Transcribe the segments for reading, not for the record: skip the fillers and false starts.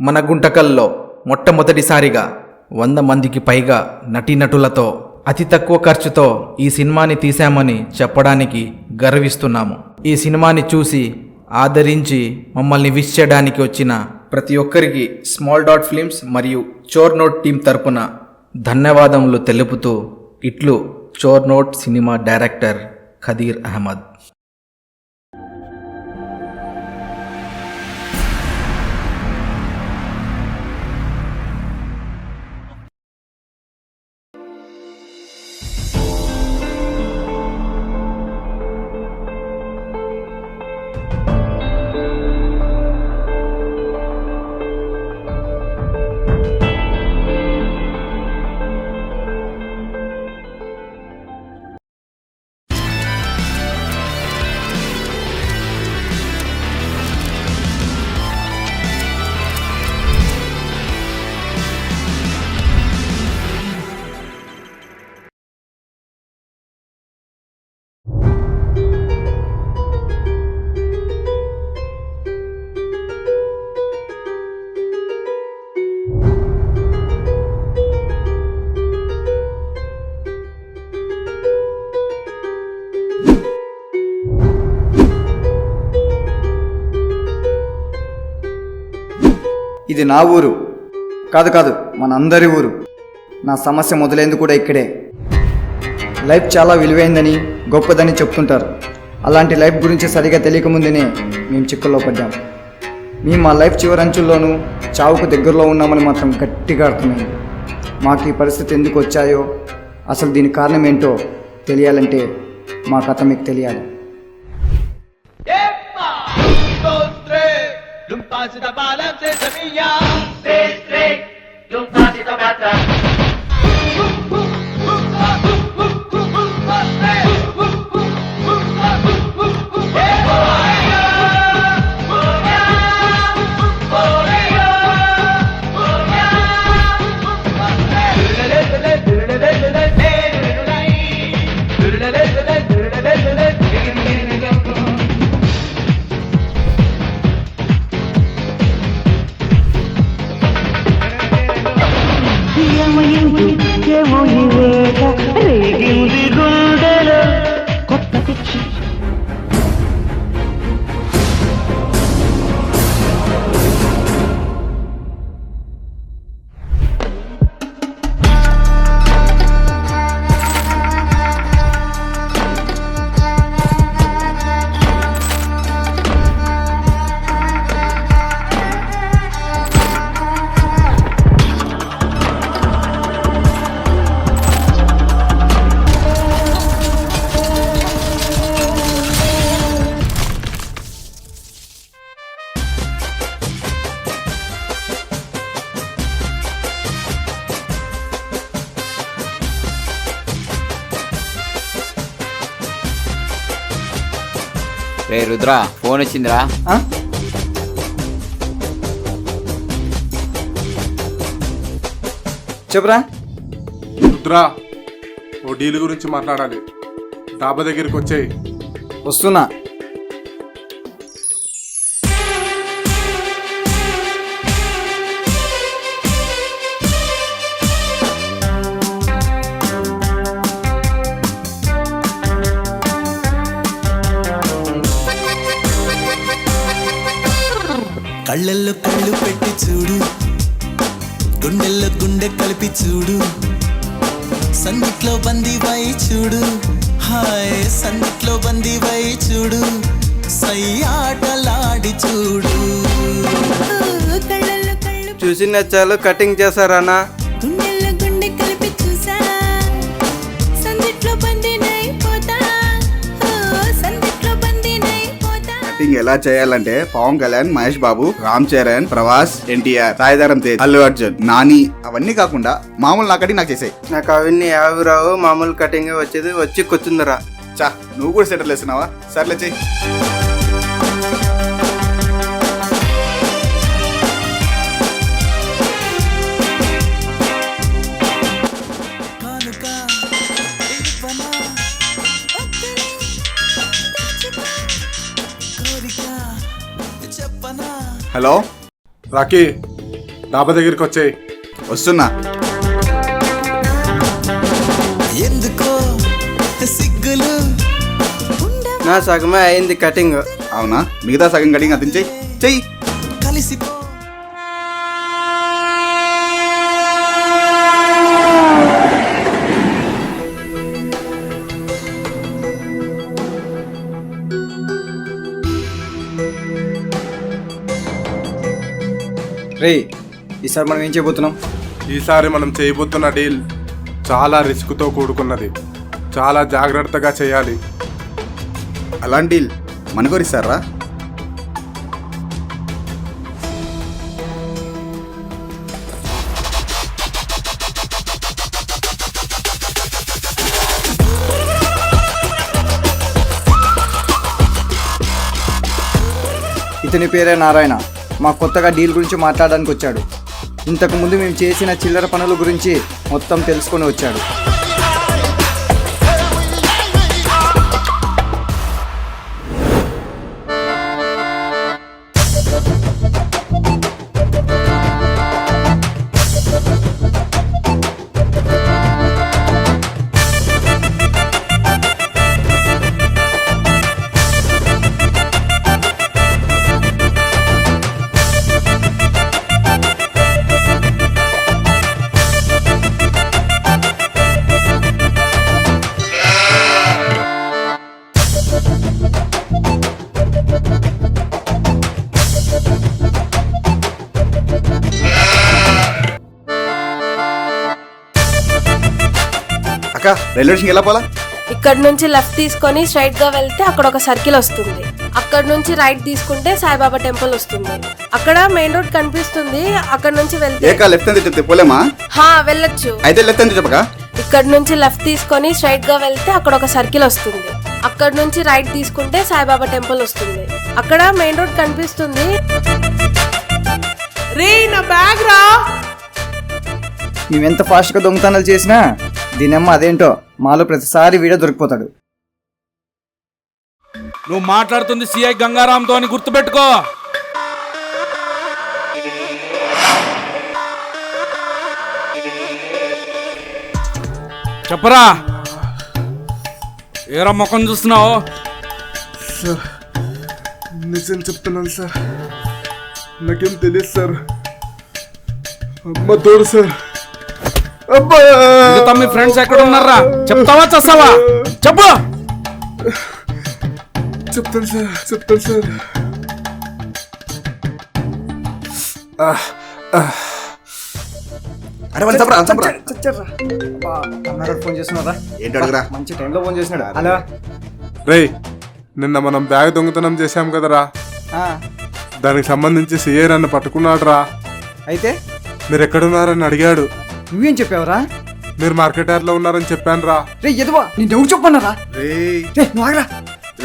మన గుంటకల్లో మొట్టమొదటిసారిగా 100 మందికి పైగా నటీనటులతో అతి తక్కువ ఖర్చుతో ఈ సినిమాని తీశామని చెప్పడానికి గర్విస్తున్నాము. ఈ సినిమాని చూసి ఆదరించి మమ్మల్ని విష్ చేయడానికి వచ్చిన ప్రతి ఒక్కరికి స్మాల్ డాట్ ఫిల్మ్స్ మరియు చోర్ నోట్ టీం తరపున ధన్యవాదములు తెలుపుతూ ఇట్లు Chor note cinema director Khadeer Ahmed. ఇది నా ఊరు కాదు మనందరి ఊరు. నా సమస్య మొదలైంది కూడా ఇక్కడే. లైఫ్ చాలా విలువైందని గొప్పదని చెప్తుంటారు. అలాంటి లైఫ్ గురించి సరిగా తెలియకముందునే మేము చిక్కుల్లో పడ్డాం. మేము మా లైఫ్ చివరంచుల్లోనూ చావుకు దగ్గరలో ఉన్నామని మాత్రం గట్టిగా అర్థమైంది. మాకు ఈ పరిస్థితి ఎందుకు వచ్చాయో, అసలు దీని కారణం ఏంటో తెలియాలంటే మా కథ మీకు తెలియాలి. Lumpas da balam se semilla, tres, lumpas y tomata. రే రుద్రా, ఫోన్ వచ్చిందిరా. చెప్పురా. రుద్రా, ఓ డీల్ గురించి మాట్లాడాలి. డాబా దగ్గరికి వచ్చేయి. వస్తున్నా. కళ్ళల్లో కళ్ళు పెట్టి చూడు, గుండెల్లో గుండె కలిపి చూడు, సందిట్లో బందీవై చూడు, హాయ్ సందిట్లో బందీవై చూడు, సయ్యాటలాడి చూడు. చూసి నచ్చాలు కటింగ్ చేశారన్నా. ఎలా చేయాలంటే పవన్ కళ్యాణ్, మహేష్ బాబు, రామ్ చరణ్, ప్రభాస్, ఎన్టీఆర్, సాయిధరం తేజ్, అల్లు అర్జున్, నాని అవన్నీ కాకుండా మామూలు నా కటింగ్ నాకు చేసాయి. నాకు అవన్నీ యావి రావు, మామూలు కటింగ్ వచ్చేది వచ్చి కూర్చుందిరా. చా, నువ్వు కూడా సెటర్లు వేస్తున్నావా? సర్లే చెయ్యి. హలో రాకీ, డాబా దగ్గరికి వచ్చేయి. వస్తున్నా. ఎందుకో సిగ్గులు నా సగమే అయింది కటింగ్. అవునా? మిగతా సగం కటింగ్ అతను చెయ్యి చెయ్యి. కలిసిపో. రే ఈసారి మనం ఏం చేయబోతున్నాం? ఈసారి మనం చేయబోతున్న డీల్ చాలా రిస్క్తో కూడుకున్నది. చాలా జాగ్రత్తగా చేయాలి. అలాంటి మనకోరిస్తారా? ఇతని పేరే నారాయణ. మా కొత్తగా డీల్ గురించి మాట్లాడడానికి వచ్చాడు. ఇంతకుముందు మేము చేసిన చిల్లర పనుల గురించి మొత్తం తెలుసుకొని వచ్చాడు. అక్క, రైల్వే స్టేషన్కి ఎలా పోలా? ఇక్కడ నుంచి లెఫ్ట్ తీసుకొని స్ట్రైట్ గా వెళ్తే అక్కడ ఒక సర్కిల్ వస్తుంది. అక్కడ నుంచి రైట్ తీసుకుంటే సాయిబాబా టెంపుల్ వస్తుంది. అక్కడ మెయిన్ రోడ్ కనిపిస్తుంది. అక్కడ నుంచి వెళ్తే ఏకా లెఫ్ట్ అని చెప్తే పోలేమా? వెళ్ళొచ్చు. అయితే లెఫ్ట్ అని చెప్పక. ఇక్కడ నుంచి లెఫ్ట్ తీసుకొని స్ట్రైట్ గా వెళ్తే అక్కడ ఒక సర్కిల్ వస్తుంది. అక్కడ నుంచి రైట్ తీసుకుంటే సాయిబాబా టెంపుల్ వస్తుంది. అక్కడ మెయిన్ రోడ్ కనిపిస్తుంది. రే నా బ్యాగ్ రా. మేమెంత ఫాస్ట్గా దొంగతనాలు చేసినా దీనమ్మ అదేంటో మాలో ప్రతిసారి వీడియో దొరికిపోతాడు. నువ్వు మాట్లాడుతుంది సిఐ గంగారాంతో అని గుర్తుపెట్టుకో. చెప్పరా, ఏరా ముఖం చూస్తున్నావు? నిజం చెప్తున్నాను సార్, నాకేం తెలియదు సార్. అమ్మ తోడు సార్. అబ్బా, మిగతా మీ ఫ్రెండ్స్ ఎక్కడ ఉన్నారా? చెప్తావా చేస్తావా? చెప్పు. చెప్తాను సార్, చెప్తాను సార్. అరే వాళ్ళు చెప్పరా, చెప్పరా. అన్నాడు ఫోన్ చేస్తున్నారా? ఏంటి అడుగురా? మంచి టైంలో ఫోన్ చేసినాడు. హలో రేయ్, నిన్న మనం బ్యాగ్ దొంగతనం చేశాం కదరా, దానికి సంబంధించి సిఐ నన్ను పట్టుకున్నాడు రా. అయితే మీరు ఎక్కడున్నారని అడిగాడు. నువ్వేం చెప్పావురా? మీరు మార్కెట్ యార్డ్లో ఉన్నారని చెప్పాను రా. రే ఎదువా, నేను ఎవరు చెప్పన్నారా? రేయ్ రే నువ్వు ఆగరా.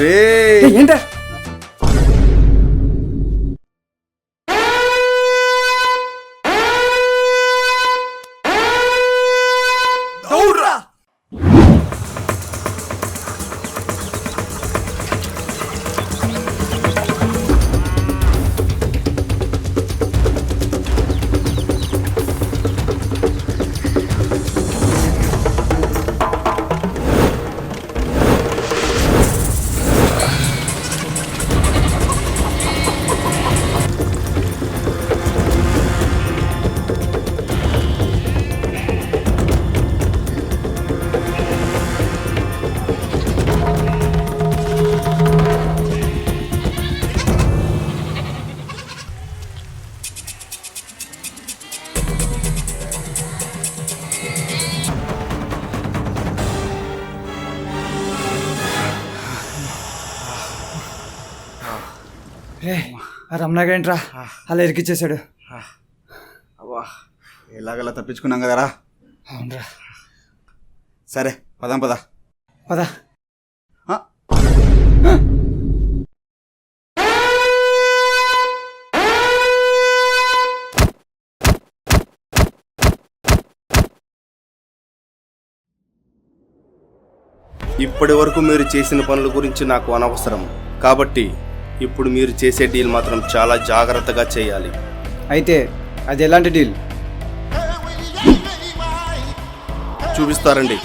రేయ్ ఏంటా? రే రమణాగేంట్రా అలా ఇరికిచ్చేసాడు. అవ్వా, ఎలాగలా తప్పించుకున్నాం కదరా. అవునరా. సరే పదాం పద. పద. ఇప్పటి వరకు మీరు చేసిన పనుల గురించి నాకు అనవసరం. కాబట్టి ఇప్పుడు మీరు చేసే డీల్ మాత్రం చాలా జాగ్రత్తగా చేయాలి. అయితే అది ఎలాంటి డీల్? చూపిస్తారండి.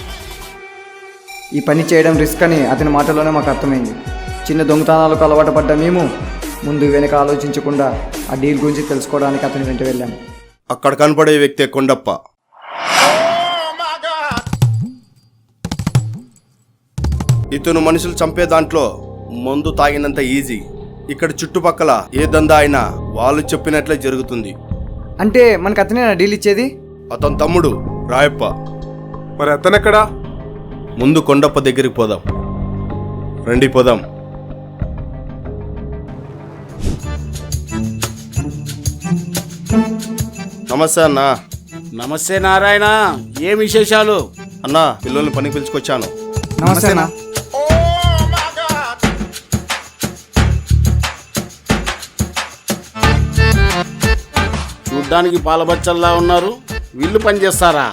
ఈ పని చేయడం రిస్క్ అని అతని మాటలోనే మాకు అర్థమైంది. చిన్న దొంగతనాలకు అలవాటు పడ్డ మేము ముందు వెనక ఆలోచించకుండా ఆ డీల్ గురించి తెలుసుకోవడానికి అతని వెంట వెళ్ళాము. అక్కడ కనపడే వ్యక్తే కొండప్ప. ఇతను మనుషులు చంపే దాంట్లో మందు తాగినంత ఈజీ. ఇక్కడ చుట్టుపక్కల ఏ దందా అయినా వాళ్ళు చెప్పినట్లే జరుగుతుంది. అంటే మనకు అతనే డీల్ ఇచ్చేది? అతని తమ్ముడు రాయప్ప. మరి అతనెక్కడా? ముందు కొండప్ప దగ్గరికి పోదాం. రండి పోదాం. నమస్తే అన్న. నమస్తే నారాయణ, ఏం విశేషాలు? అన్న, పిల్లల్ని పనికి పిలుచుకొచ్చాను. నమస్తే అన్న. చూడ్డానికి పాలబచ్చల్లా ఉన్నారు, వీళ్ళు పని చేస్తారా?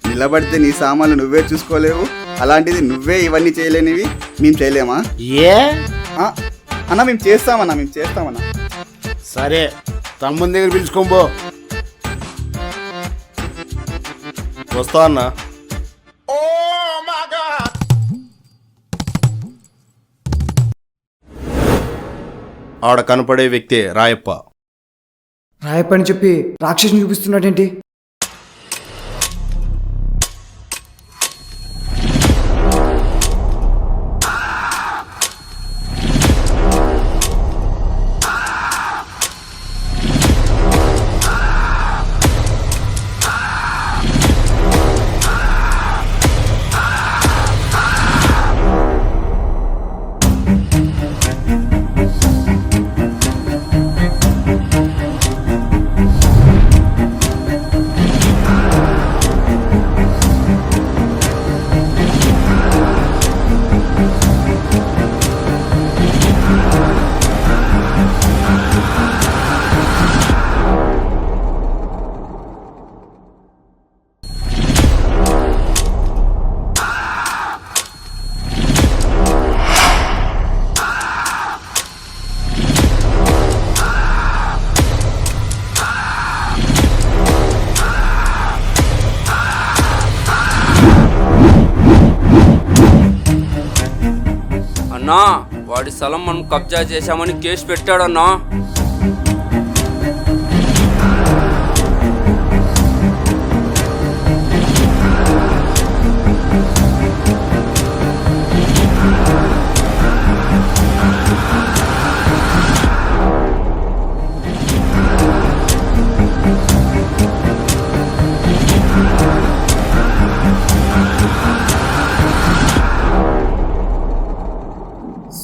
నిలబడితే నీ సామాన్లు నువ్వే చూసుకోలేవు, అలాంటిది నువ్వే ఇవన్నీ చేయలేనివి మేము చేయలేమా? ఏ ఆ, అన్న మేము చేస్తామన్నా. సరే, తమ్ముని దగ్గర పిలుచుకోబో. వస్తా అన్న. ఆడ కనపడే వ్యక్తే రాయప్ప. రాయప్పని చెప్పి రాక్షసుని చూపిస్తున్నాడేంటి? అన్నా, వాడి స్థలం మనం కబ్జా చేశామని కేసు పెట్టాడన్నా.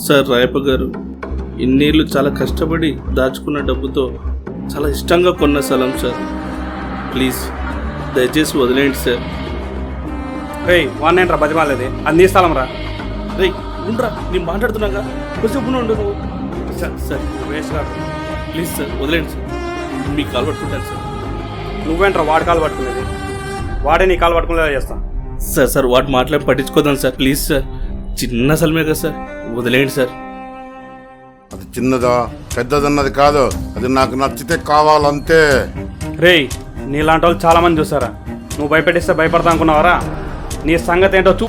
సార్ రాయప్ప గారు, ఇన్నేళ్ళు చాలా కష్టపడి దాచుకున్న డబ్బుతో చాలా ఇష్టంగా కొన్న స్థలం సార్. ప్లీజ్ దయచేసి వదిలేయండి సార్. రే, వాన్నేంట్రా బతిమాలేది? అది నీ స్థలం రా. రే ఉండరా, నేను మాట్లాడుతున్నాగా, కొంచెం ఉండు నువ్వు. సార్ వేస్ట్ రా. ప్లీజ్ సార్ వదిలేండి సార్, మీ కాలు పట్టుకుంటాను సార్. నువ్వేంట్రా వాడి కాలు పట్టుకునేది? వాడే నీ కాలు పట్టుకునేలా చేస్తా. సార్ వాటి మాట్లాడి పట్టించుకోదాం సార్. ప్లీజ్ సార్, చిన్న స్థలమే కదా సార్, వదిలేయండి సార్. అది చిన్నదా పెద్దదన్నది కాదు, అది నాకు నచ్చితే కావాలంతే. రేయ్, నీలాంటి వాళ్ళు చాలా మంది చూసారా? నువ్వు భయపెట్టిస్తే భయపడతా అనుకున్నావరా? నీ సంగతి ఏంటో చూ.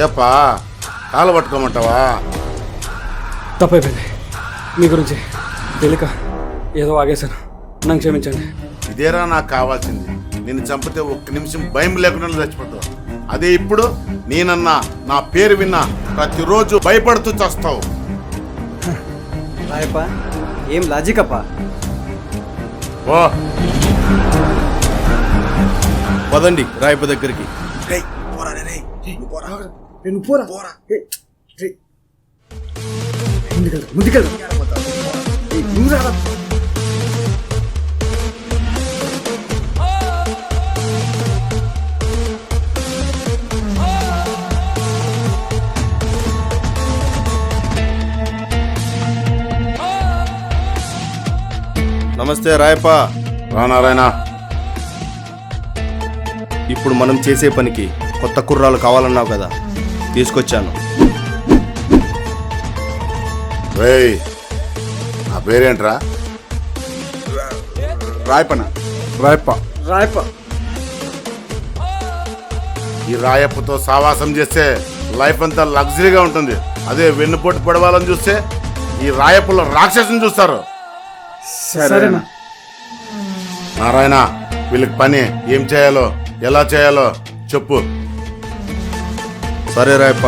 ఏపా కాలు పట్టుకోమంటావా? తప్పైపోయింది, మీ గురించి తెలియక ఏదో ఆగేశాను, నన్ను క్షమించండి. ఇదేరా నాకు కావాల్సింది. నిన్ను చంపితే ఒక్క నిమిషం భయం లేకుండా చచ్చిపోతావు. అదే ఇప్పుడు నేనన్నా నా పేరు విన్నా ప్రతిరోజు భయపడుతూ చస్తావు. రాయప్ప, ఏం లాజిక్ అప్ప? ఓ పదండి రాయప్ప దగ్గరికి. నమస్తే రాయప్ప. నారాయణ, ఇప్పుడు మనం చేసే పనికి కొత్త కుర్రాలు కావాలన్నావు కదా, తీసుకొచ్చాను. రేయ్, నా పేరేంట్రా? రాయపన. రాయప్ప. రాయప్ప. ఈ రాయప్పతో సావాసం చేస్తే లైఫ్ అంతా లగ్జరీగా ఉంటుంది. అదే వెన్నుపోటు పడవాలని చూస్తే ఈ రాయప్పలో రాక్షసుని చూస్తారు. సరేనా? నారాయణ, వీళ్ళకి పని ఏం చేయాలో ఎలా చేయాలో చెప్పు. సరే రాయప్ప.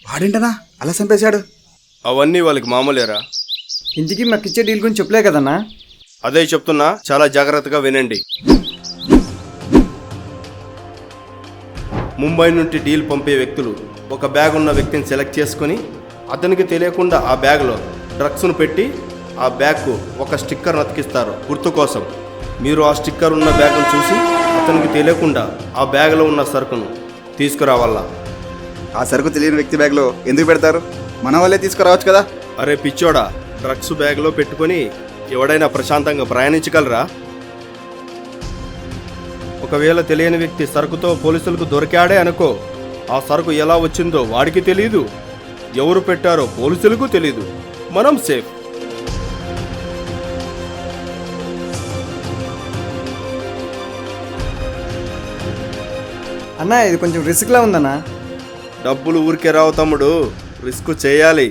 వాడేంటనా అలా చంపేశాడు? అవన్నీ వాళ్ళకి మామూలేరా. ఇంటికి మాకు ఇచ్చే డీల్ గురించి చెప్పలే కదన్నా. అదే చెప్తున్నా, చాలా జాగ్రత్తగా వినండి. ముంబై నుండి డీల్ పంపే వ్యక్తులు ఒక బ్యాగ్ ఉన్న వ్యక్తిని సెలెక్ట్ చేసుకొని అతనికి తెలియకుండా ఆ బ్యాగ్లో డ్రగ్స్ను పెట్టి ఆ బ్యాగ్కు ఒక స్టిక్కర్ అతికిస్తారు గుర్తు కోసం. మీరు ఆ స్టిక్కర్ ఉన్న బ్యాగ్ను చూసి అతనికి తెలియకుండా ఆ బ్యాగ్లో ఉన్న సరుకును తీసుకురావాలా. ఆ సరుకు తెలియని వ్యక్తి బ్యాగ్లో ఎందుకు పెడతారు? మన వాళ్ళే తీసుకురావచ్చు కదా. అరే పిచ్చోడా, డ్రగ్స్ బ్యాగ్లో పెట్టుకొని ఎవడైనా ప్రశాంతంగా ప్రయాణించగలరా? ఒకవేళ తెలియని వ్యక్తి సరుకుతో పోలీసులకు దొరికాడే అనుకో, ఆ సరుకు ఎలా వచ్చిందో వాడికి తెలీదు, ఎవరు పెట్టారో పోలీసులకు తెలీదు, మనం సేఫ్. అన్నా ఇది కొంచెం రిస్క్లా ఉందన్నా. డబ్బులు ఊరికే రావు తమ్ముడు, రిస్క్ చేయాలి.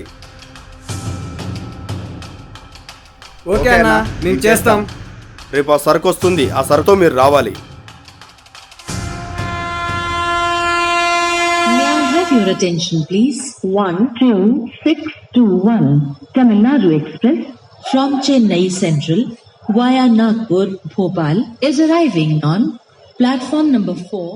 ఓకే అన్నా, మేము చేస్తాం. రేపు ఆ సరుకు వస్తుంది, ఆ సరుకుతో మీరు రావాలి. Your attention please. 12621 Tamil Nadu Express from Chennai Central via Nagpur, Bhopal is arriving on platform number 4.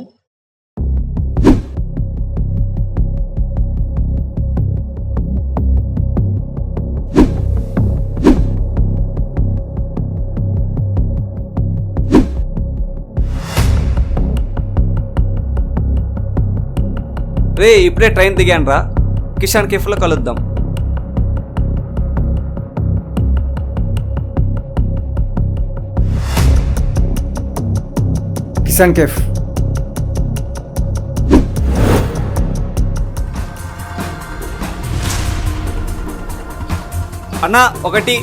రే, ఇప్పుడే ట్రైన్ దిగాను రా, కిషాన్ కేఫ్లో కలుద్దాం. కిసాన్ కేఫ్. అన్నా ఒకటి.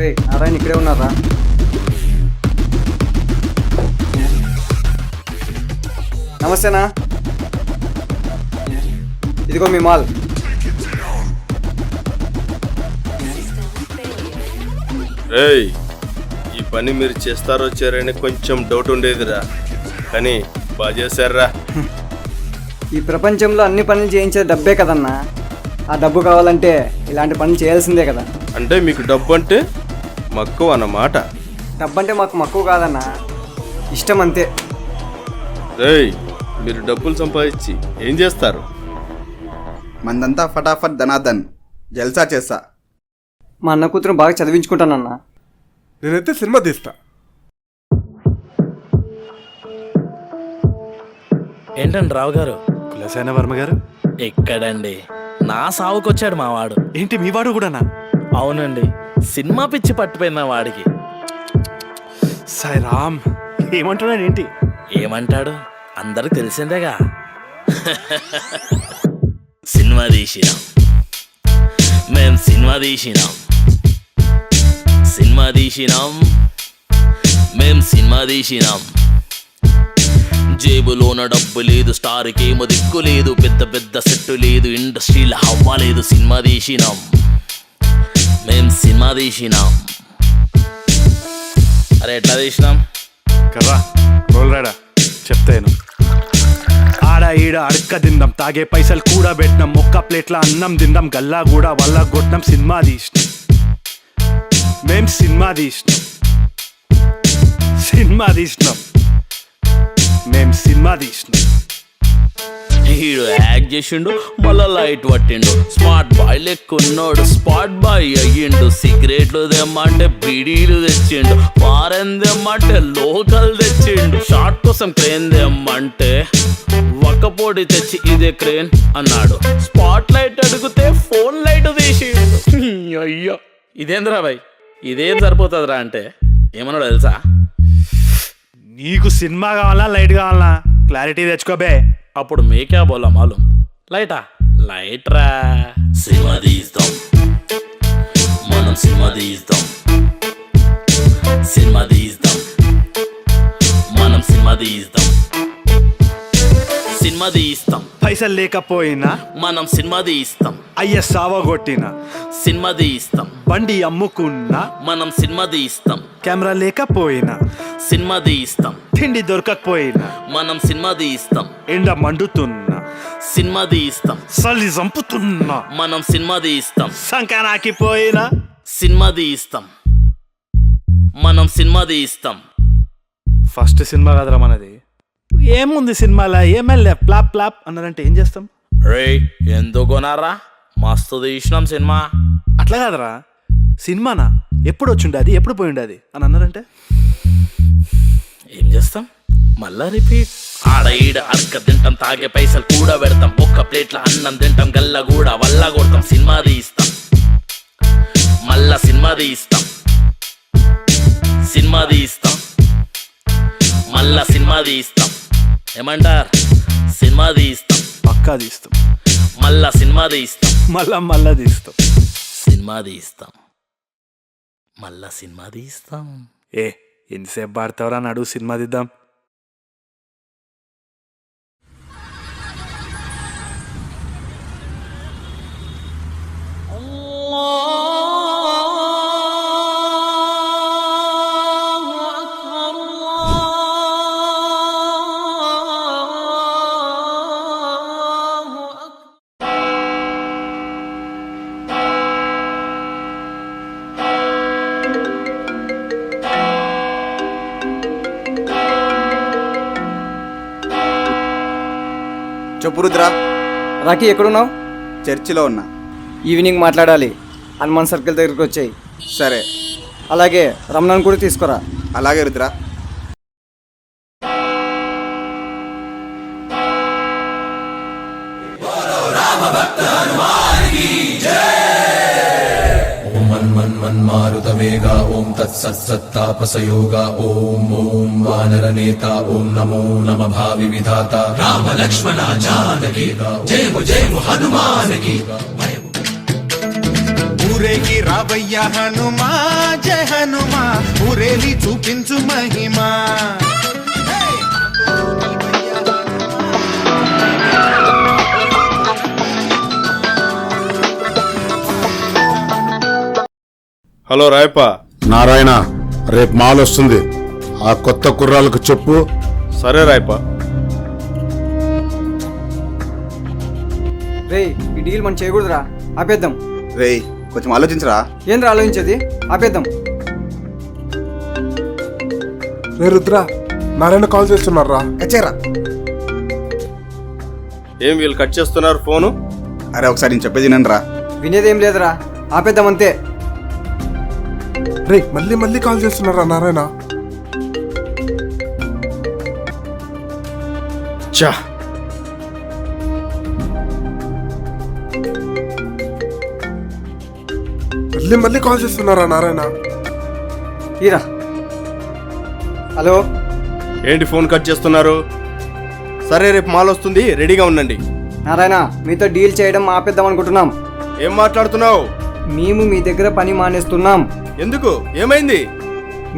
రే నారాయణ ఇక్కడే ఉన్నారా? నమస్తేనా, ఇదిగో మీ మాల్. రేయ్, ఈ పని మీరు చేస్తారో చేరని కొంచెం డౌట్ ఉండేదిరా, కానీ బాగా చేశారా. ఈ ప్రపంచంలో అన్ని పనులు చేయించే డబ్బే కదన్నా. ఆ డబ్బు కావాలంటే ఇలాంటి పనులు చేయాల్సిందే కదా. అంటే మీకు డబ్బు అంటే మక్కువ అన్నమాట. డబ్బంటే మాకు మక్కువ కాదన్నా, ఇష్టం అంతే. రేయ్, మీరు డబ్బులు సంపాదించి ఏం చేస్తారు? మందంతా ఫటాఫట్ ధనాధన్ జల్సా చేస్తా. మా అన్న కూతురు బాగా చదివించుకుంటానన్నా. నేనైతే సినిమా తీస్తా. ఏంటండి రావు గారు? కులసేన వర్మ గారు ఎక్కడండి, నా సావుకొచ్చాడు మా వాడు. ఏంటి మీ వాడు కూడానా? అవునండి, సినిమా పిచ్చి పట్టిపోయింది మా వాడికి. సాయి రామ్ ఏమంటున్నాడు ఏంటి? ఏమంటాడు, అందరికి తెలిసిందేగా. సినిమా తీసినాం మేం, సినిమా తీసినాం మేం, సినిమా తీసినాం. జేబులోన డబ్బు లేదు, స్టార్కి ఏమో దిక్కు లేదు, పెద్ద పెద్ద సెట్టు లేదు, ఇండస్ట్రీలో హవ్వ లేదు. సినిమా తీసినాం మేం, సినిమా తీసినాం. అరే ఎట్లా తీసినాం? కర్రా రోల్ రాడా చెప్తాను. ఆడ ఈడ అడక్క తిందాం, తాగే పైసలు కూడా పెట్టినాం, ఒక్క ప్లేట్ల అన్నం తిందాం, గల్లా కూడా వల్ల కొట్టినాం. సినిమా తీసినాం మేం, సినిమా తీసినాం మేం, సినిమా తీసినాం. హీరో యాక్ట్ చేసిండు, మళ్ళా లైట్ పట్టిండు, స్మార్ట్ బాయ్ లెక్కున్నాడు, స్పాట్ బాయ్ అయ్యిండు. సిగరెట్లు తెమ్మంటే బీడీలు తెచ్చిండు, ఫారెన్ తెమ్మంటే లోకల్ తెచ్చిండు, షార్ట్ కోసం క్రేన్ తెమ్మంటే ఒక్కపోటి తెచ్చి ఇదే క్రేన్ అన్నాడు. స్పాట్ లైట్ అడిగితే ఫోన్ లైట్ తీసిండు. అయ్యో ఇదేంద్రా బాయ్, ఇదేం సరిపోతుందిరా అంటే ఏమన్నాడు తెలుసా? నీకు సినిమా కావాలా లైట్ కావాలా? క్లారిటీ తెచ్చుకోబే. అప్పుడు మేకా బోలా మాలూం, లైటా లైట్రా. సినిమా తీస్తాం మనం, సినిమా తీస్తాం మనం, సినిమా తీస్తాం. పైసలు లేకపోయినా మనం సినిమా తీస్తాం, అయ్య సావగొట్టినా సినిమా తీస్తాం, బండి అమ్ముకున్నా మనం సినిమా తీస్తాం, కెమెరా లేకపోయినా సినిమా తీస్తాం, తిండి దొరకకపోయినా మనం సినిమా తీస్తాం, ఎండ మండుతున్నా సినిమా తీస్తాం, చలి చంపుతున్నా మనం సినిమా తీస్తాం, సంకనాకిపోయినా సినిమా తీస్తాం, మనం సినిమా తీస్తాం. ఫస్ట్ సినిమా కదరా మనది. ఏముంది సినిమాలో, ఏమెల్లే ప్లాప్ ప్లాప్ అన్నారంటే ఏం చేస్తాం? రే ఎందుకున్నారా, మస్తు తీసినాం సినిమా. అట్లా కాదరా, సినిమానా ఎప్పుడు వచ్చిండది, ఎప్పుడు పోయిండది అని అన్నారంటే ఏం చేస్తాం? మళ్ళా రిపీట్. ఆడ ఈడ అడక తింటాం, తాగే పైసలు కూడా పెడతాం, ఒక్క ప్లేట్ల అన్నం తింటాం, గల్ల కూడా వల్ల కొడతాం. సినిమా తీస్తాం మళ్ళా, సినిమా తీస్తాం మళ్ళా, సినిమా తీస్తాం. ఏమంటారు? సినిమా తీస్తాం, పక్కా తీస్తాం, మళ్ళా సినిమా తీస్తాం, మళ్ళా తీస్తాం, సినిమా తీస్తాం, మళ్ళా సినిమా తీస్తాం. ఏ ఎంతసేపు పాడతావరా, నడు సినిమా తీద్దాం. చెప్పు రుద్రా. రాకీ ఎక్కడున్నావు? చర్చిలో ఉన్నా. ఈవినింగ్ మాట్లాడాలి, హనుమాన్ సర్కిల్ దగ్గరికి వచ్చాయి. సరే. అలాగే రమణాన్ని కూడా తీసుకురా. అలాగే రుద్రా. మన్మారుతవేగా ఓం తత్సత్తాపసయోగా ఓం ఓం వానరనేత ఓం నమో నమ భావి విధాత రామ లక్ష్మణ జానకి జయము జయము హనుమానకి. ఊరేగి రావయ్య హనుమా, జయ హనుమా, ఊరేలి చూపించు మహిమా. హలో రాయప్ప. నారాయణ, రేపు మాల్ వస్తుంది, ఆ కొత్త కుర్రాలకు చెప్పు. సరే రాయప్ప. రే ఈ డీల్ మనం చేయకూడదురా, ఆపేద్దాం. రేయ్ కొంచెం ఆలోచించరా. ఏంద్రా ఆలోచించేది, ఆపేద్దాం. రే రుద్ర, నారాయణ కాల్ చేస్తున్నారా? కచ్చేరా. ఏం వీళ్ళు కట్ చేస్తున్నారు ఫోను? అరే ఒకసారి నేను చెప్పేది వినండిరా. వినేదేం లేదురా, ఆపేద్దాం అంతే. రే మళ్ళీ మళ్ళీ కాల్ చేస్తున్నారా నారాయణ? చా మళ్ళీ మళ్ళీ కాల్ చేస్తున్నారా నారాయణ? ఈరా. హలో, ఏంటి ఫోన్ కట్ చేస్తున్నారు? సరే రేపు మాల్ వస్తుంది, రెడీగా ఉండండి. నారాయణ, మీతో డీల్ చేయడం ఆపేద్దాం అనుకుంటున్నాం. ఏం మాట్లాడుతున్నావు? మేము మీ దగ్గర పని మానేస్తున్నాం. ఎందుకు, ఏమైంది?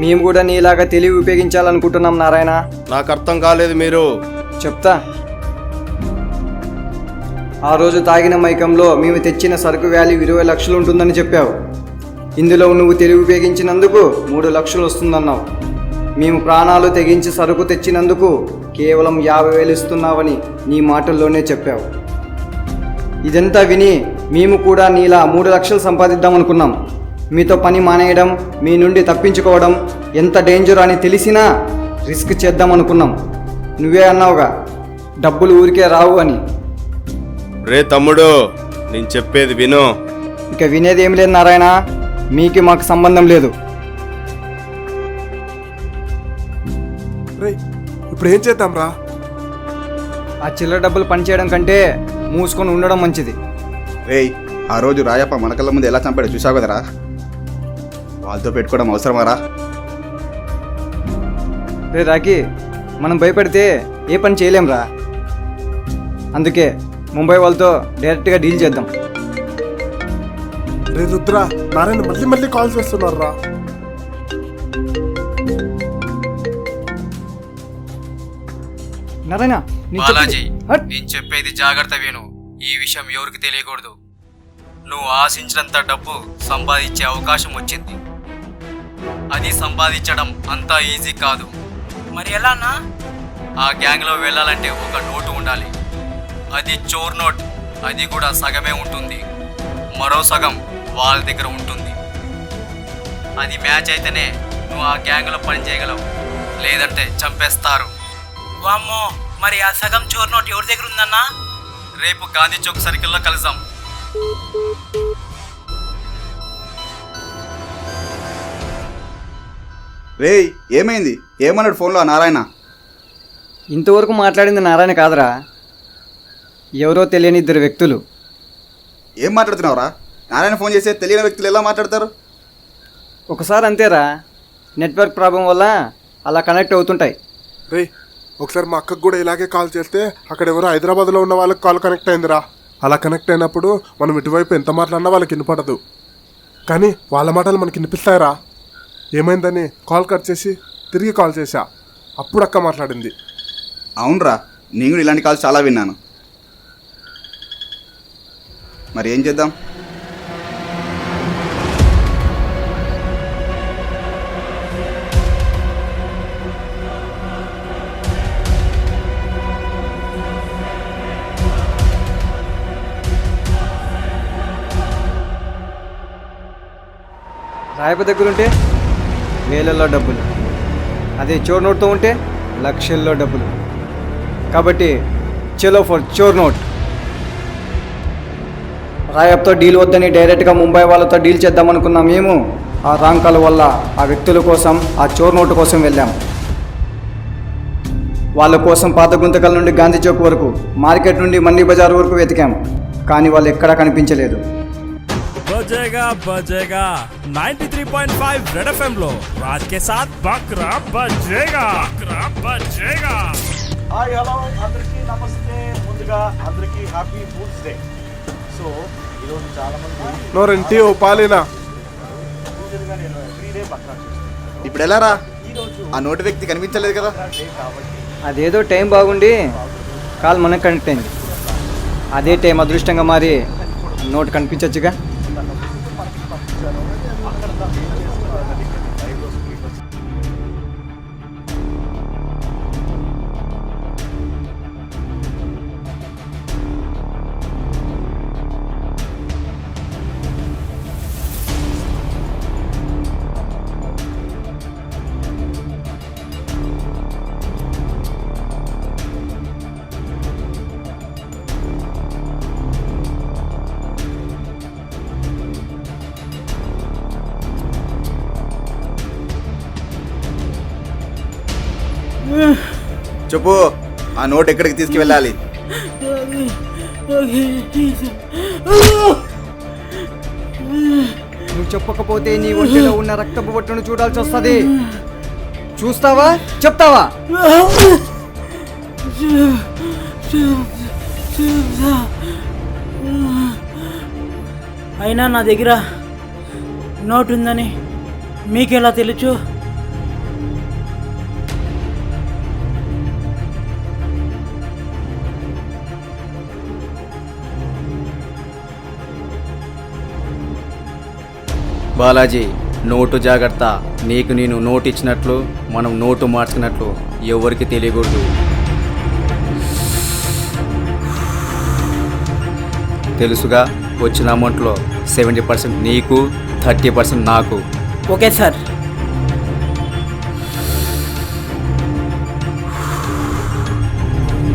మేము కూడా నీలాగా తెలివి ఉపయోగించాలనుకుంటున్నాం నారాయణ. నాకు అర్థం కాలేదు. మీరు చెప్తా. ఆ రోజు తాగిన మైకంలో మేము తెచ్చిన సరుకు వాల్యూ 20 లక్షలు ఉంటుందని చెప్పావు. ఇందులో నువ్వు తెలివి ఉపయోగించినందుకు 3 లక్షలు వస్తుందన్నావు. మేము ప్రాణాలు తెగించి సరుకు తెచ్చినందుకు కేవలం 50,000 ఇస్తున్నావని నీ మాటల్లోనే చెప్పావు. ఇదంతా విని మేము కూడా నీలా 3 లక్షలు సంపాదిద్దామనుకున్నాం. మీతో పని మానేయడం, మీ నుండి తప్పించుకోవడం ఎంత డేంజర్ అని తెలిసినా రిస్క్ చేద్దామనుకున్నాం. నువ్వే అన్నావుగా డబ్బులు ఊరికే రావు అని. రే తమ్ముడు, నేను చెప్పేది విను. ఇక వినేది ఏం లేదు నారాయణ, మీకు మాకు సంబంధం లేదు. రే ఇప్పుడు ఏం చేద్దాం రా? ఆ చిల్లర డబ్బులు పనిచేయడం కంటే మూసుకొని ఉండడం మంచిది. రేయ్, ఆ రోజు రాయప్ప మన కళ్ళ ముందు ఎలా చంపాడో చూసావు కదరా. వాళ్ళతో పెట్టుకోవడం అవసరమారా? రే రాకీ, మనం భయపడితే ఏ పని చేయలేంరా. అందుకే ముంబై వాళ్ళతో డైరెక్ట్గా డీల్ చేద్దాం. రే రుద్ర, నారాయణ మళ్ళీ మళ్ళీ కాల్ చేస్తున్నారా? నారాయణ, బాలాజీ, నేను చెప్పేది జాగ్రత్త విను. ఈ విషయం ఎవరికి తెలియకూడదు. నువ్వు ఆశించినంత డబ్బు సంపాదించే అవకాశం వచ్చింది. అది సంపాదించడం అంత ఈజీ కాదు. మరి ఎలానా? ఆ గ్యాంగ్లో వెళ్ళాలంటే ఒక నోటు ఉండాలి. అది చోర్ నోట్. అది కూడా సగమే ఉంటుంది, మరో సగం వాళ్ళ దగ్గర ఉంటుంది. అది మ్యాచ్ అయితేనే నువ్వు ఆ గ్యాంగ్లో పని చేయగలవు, లేదంటే చంపేస్తారు. వామ్మో, మరి ఆ సగం చోర్ నోట్ ఎవరి దగ్గర ఉందన్నా? రేపు గాంధీ చౌక్ సర్కిల్లో కలుద్దాం. రేయ్, ఏమైంది? ఏమన్నాడు ఫోన్లో నారాయణ? ఇంతవరకు మాట్లాడింది నారాయణ కాదురా, ఎవరో తెలియని 2 వ్యక్తులు. ఏం మాట్లాడుతున్నావురా? నారాయణ ఫోన్ చేస్తే తెలియని వ్యక్తులు ఎలా మాట్లాడతారు? ఒకసారి అంతేరా, నెట్వర్క్ ప్రాబ్లం వల్ల అలా కనెక్ట్ అవుతుంటాయి. రే ఒకసారి మా అక్కకు కూడా ఇలాగే కాల్ చేస్తే అక్కడ ఎవరో హైదరాబాద్లో ఉన్న వాళ్ళకి కాల్ కనెక్ట్ అయిందిరా. అలా కనెక్ట్ అయినప్పుడు మనం ఇటువైపు ఎంత మాట్లాడినా వాళ్ళకి వినపడదు, కానీ వాళ్ళ మాటలు మనకి వినిపిస్తాయిరా. ఏమైందని కాల్ కట్ చేసి తిరిగి కాల్ చేశా, అప్పుడు అక్క మాట్లాడింది. అవునరా, నేను కూడా ఇలాంటి కాల్స్ చాలా విన్నాను. మరి ఏం చేద్దాం? రాయప దగ్గర ఉంటే వేలల్లో డబ్బులు, అదే చోర్ నోట్తో ఉంటే లక్షల్లో డబ్బులు. కాబట్టి చలో ఫర్ చోర్ నోట్. రాయప్తో డీల్ వద్దని డైరెక్ట్గా ముంబై వాళ్ళతో డీల్ చేద్దామనుకున్నాం. మేము ఆ రాంగ్ కాల్ వల్ల ఆ వ్యక్తుల కోసం, ఆ చోర్ నోటు కోసం వెళ్ళాం. వాళ్ళ కోసం పాత గుంతకల్ నుండి గాంధీ చౌక్ వరకు, మార్కెట్ నుండి మండి బజార్ వరకు వెతికాం, కానీ వాళ్ళు ఎక్కడా కనిపించలేదు. बजेगा बजेगा 93.5 रेड एफएम लो राज के साथ बकरा बजेगा హాయ్ హలో అందరికీ నమస్తే. ముందుగా అందరికీ హ్యాపీ ఫుడ్స్ డే. సో ఈరోజు చాలా మంది నోరెంటి ఓ పాలేనా ఎవ్రీడే బక్రా చేస్తారు. ఇప్పుడు ఎలా రా? ఆ నోటి వ్యక్తి కనిపించలేదు కదా. అదేదో టైం బాగుండి కాల్ మనకు కనెక్ట్ అయింది. అదే టైం అదృష్టంగా మారి నోట్ కనిపించచ్చుగా. చెప్పు, ఆ నోట్ ఎక్కడికి తీసుకువెళ్ళాలి? నువ్వు చెప్పకపోతే నీ ఒంటిలో ఉన్న రక్తపు బొట్టును చూడాల్సి వస్తుంది. చూస్తావా చెప్తావా? అయినా నా దగ్గర నోట్ ఉందని మీకెలా తెలుసు? బాలాజీ, నోటు జాగ్రత్త. నీకు నేను నోటు ఇచ్చినట్లు మనం నోటు మార్చుకున్నట్లు ఎవరికి తెలియకూడదు. తెలుసుగా, వచ్చిన అమౌంట్లో 70% నీకు, 30% నాకు. Okay sir.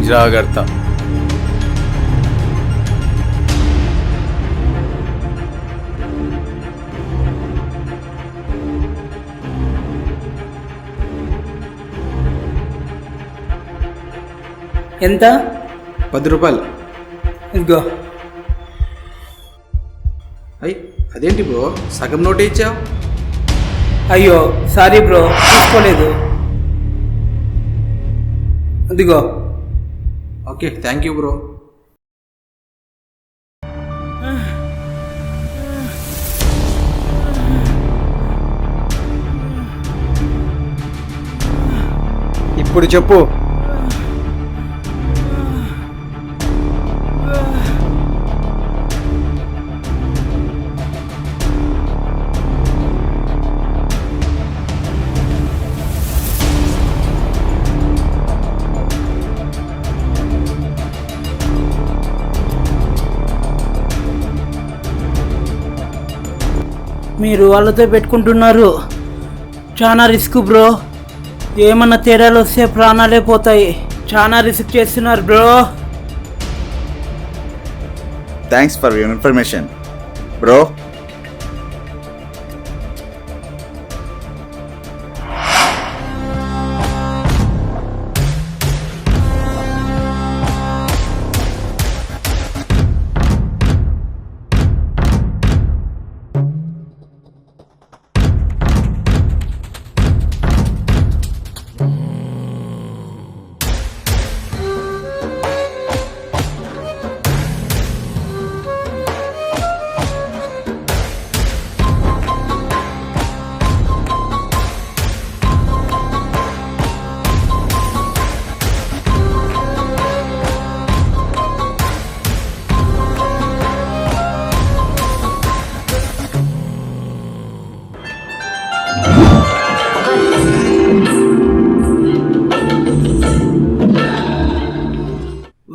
జాగ్రత్త. ఎంత? 10 రూపాయలు. ఇదిగో. అదేంటి బ్రో, సగం నోటే ఇచ్చావు? అయ్యో సారీ బ్రో, తీసుకోలేదు. ఇదిగో. Okay, thank you bro. ఇప్పుడు చెప్పు. మీరు వాళ్ళతో పెట్టుకుంటున్నారు, చాలా రిస్క్ బ్రో. ఏమన్నా తేడాలు వస్తే ప్రాణాలే పోతాయి. చాలా రిస్క్ చేస్తున్నారు bro. Thanks for your information bro.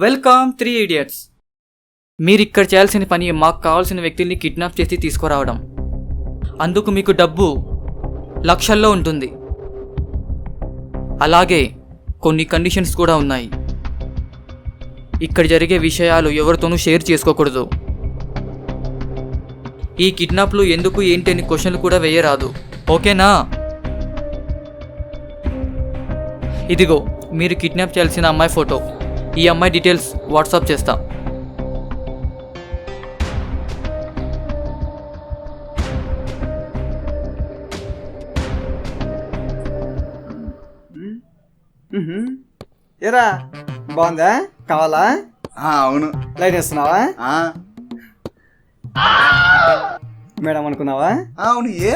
Welcome 3 idiots. మీరు ఇక్కడ చేయాల్సిన పని మాకు కావాల్సిన వ్యక్తుల్ని కిడ్నాప్ చేసి తీసుకురావడం. అందుకు మీకు డబ్బు లక్షల్లో ఉంటుంది. అలాగే కొన్ని కండిషన్స్ కూడా ఉన్నాయి. ఇక్కడ జరిగే విషయాలు ఎవరితోనూ షేర్ చేసుకోకూడదు. ఈ కిడ్నాప్లు ఎందుకు ఏంటి అని క్వశ్చన్లు కూడా వేయరాదు, ఓకేనా? ఇదిగో మీరు కిడ్నాప్ చేయాల్సిన అమ్మాయి ఫోటో. ఈ అమ్మాయి డీటెయిల్స్ వాట్సాప్ చేస్తా. ఏరా, బాగుందా? కావాలా? అవును. లైట్ వేస్తున్నావా? మేడం అనుకున్నావా? అవును. ఏ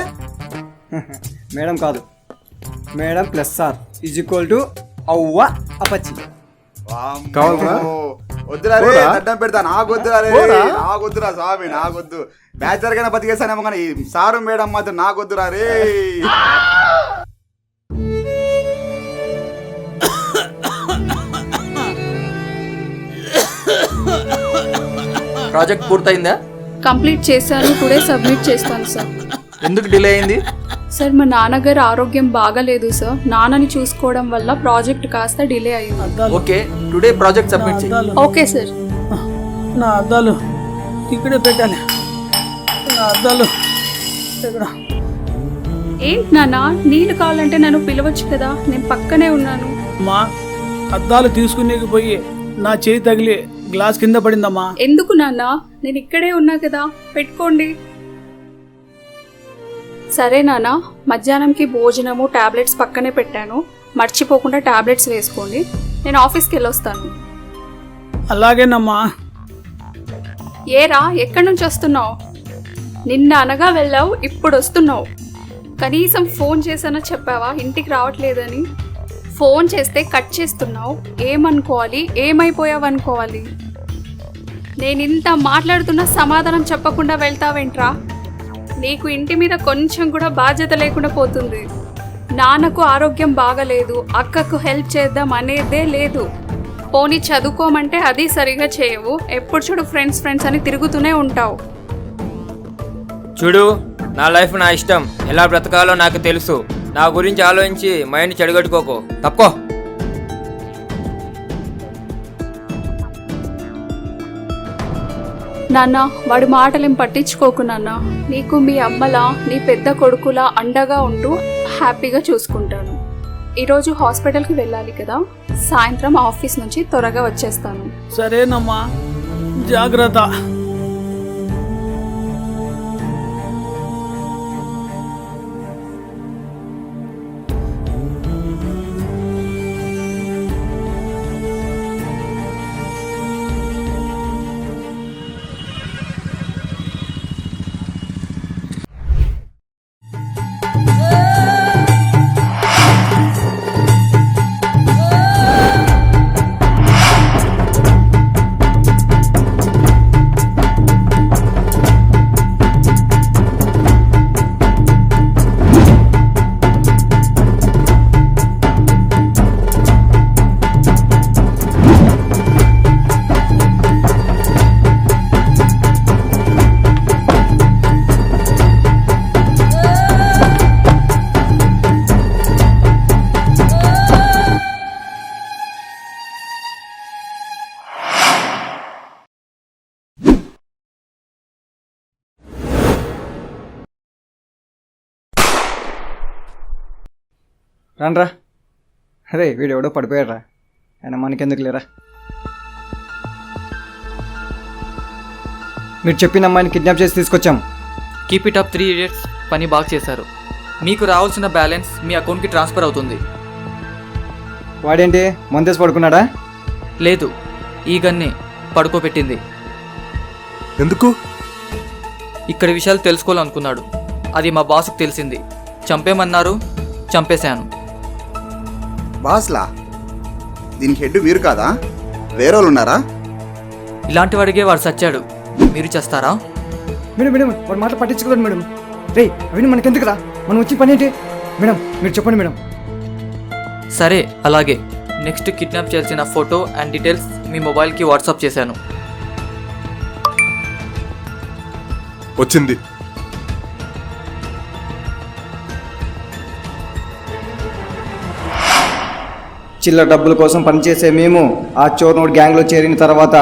మేడం కాదు, madam plus R is equal to అవ్వ అపచ్చి. వద్దురా రే, అడ్డం పెడతా. నాకొద్దురా రే, నాకొద్దురా స్వామి, నాకొద్దు. బ్యాచలర్ కైనా బతికేస్తానేమో కానీ సారు మేడం మాత్రం నాకొద్దురా రే. ప్రాజెక్ట్ పూర్తయిందా? కంప్లీట్ చేశాను, టుడే సబ్మిట్ చేస్తాను సార్. ఎందుకు డిలే అయింది? సార్ మా నాన్నగారు ఆరోగ్యం బాగాలేదు సార్. నాన్నని చూసుకోవడం వల్ల ప్రాజెక్ట్ కాస్త డిలే అయింది. ఓకే, టుడే ప్రాజెక్ట్ సబ్మిట్ చేయి. Okay sir. నా అద్దాలు ఇక్కడే పెట్టాలి. నా అద్దాలు ఇక్కడ. ఏంటి నాన్న, నీళ్ళు కావాలంటే నన్ను పిలవచ్చు కదా, నేను పక్కనే ఉన్నాను. అమ్మా అద్దాలు తీసుకునే పోయి నా చేయి తగిలి గ్లాస్ కింద పడిందమ్మా. ఎందుకు నాన్న, నేను ఇక్కడే ఉన్నా కదా, పెట్టుకోండి. సరే నాన్న, మధ్యాహ్నంకి భోజనము టాబ్లెట్స్ పక్కనే పెట్టాను, మర్చిపోకుండా టాబ్లెట్స్ వేసుకోండి. నేను ఆఫీస్కి వెళ్ళొస్తాను. అలాగేనమ్మా. ఏరా, ఎక్కడి నుంచి వస్తున్నావు? నిన్న అనగా వెళ్ళావు, ఇప్పుడు వస్తున్నావు. కనీసం ఫోన్ చేసానో చెప్పావా ఇంటికి రావట్లేదని? ఫోన్ చేస్తే కట్ చేస్తున్నావు. ఏమనుకోవాలి, ఏమైపోయావు అనుకోవాలి? నేను ఇంత మాట్లాడుతున్నా సమాధానం చెప్పకుండా వెళ్తావేంట్రా? నీకు ఇంటి మీద కొంచెం కూడా బాధ్యత లేకుండా పోతుంది. నాన్నకు ఆరోగ్యం బాగలేదు, అక్కకు హెల్ప్ చేద్దాం అనేదే లేదు. పోనీ చదువుకోమంటే అది సరిగా చేయవు. ఎప్పుడు చూడు ఫ్రెండ్స్ ఫ్రెండ్స్ అని తిరుగుతూనే ఉంటావు. చూడు, నా లైఫ్ నా ఇష్టం, ఎలా బ్రతకాలో నాకు తెలుసు. నా గురించి ఆలోచించి మైండ్ చెడగొట్టుకోకు, తప్పుకో. నాన్న, వాడి మాటలేం పట్టించుకోకు నాన్న. నీకు మీ అమ్మలా, నీ పెద్ద కొడుకులా అండగా ఉంటూ హ్యాపీగా చూసుకుంటాను. ఈరోజు హాస్పిటల్కి వెళ్ళాలి కదా, సాయంత్రం ఆఫీస్ నుంచి త్వరగా వచ్చేస్తాను. సరేనమ్మా, జాగ్రత్త. రండ్రా. అరే వీడు ఎవడో పడిపోయాడ్రా, ఆయన మనకెందుకు లేరా. మీరు చెప్పిన అమ్మాయిని కిడ్నాప్ చేసి తీసుకొచ్చాం. కీప్ ఇట్ అప్ 3 idiots, పని బాగా చేశారు. మీకు రావాల్సిన బ్యాలెన్స్ మీ అకౌంట్కి ట్రాన్స్ఫర్ అవుతుంది. వాడేంటి మందేసి పడుకున్నాడా? లేదు, ఈ గన్నే పడుకోబెట్టింది. ఎందుకు? ఇక్కడ విషయాలు తెలుసుకోవాలనుకున్నాడు. అది మా బాస్కి తెలిసింది. చంపేమన్నారు, చంపేశాను. బాస్లా? దీనికి హెడ్ మీరు కాదా? వేరే వాళ్ళు ఉన్నారా? ఇలాంటి వాడికే వాడు చచ్చాడు, మీరు చేస్తారా? మేడం మేడం వాడు మాటలు పట్టించుకోండి మేడం. రే అవి మనకెందుకురా, మనం వచ్చి పని ఏంటి? మేడం మీరు చెప్పండి మేడం. సరే అలాగే. నెక్స్ట్ కిడ్నాప్ చేయాల్సిన ఫోటో అండ్ డీటెయిల్స్ మీ మొబైల్కి వాట్సాప్ చేశాను. వచ్చింది. చిల్లర డబ్బుల కోసం పనిచేసే మేము ఆ చోర్నోడ్ గ్యాంగ్లో చేరిన తర్వాత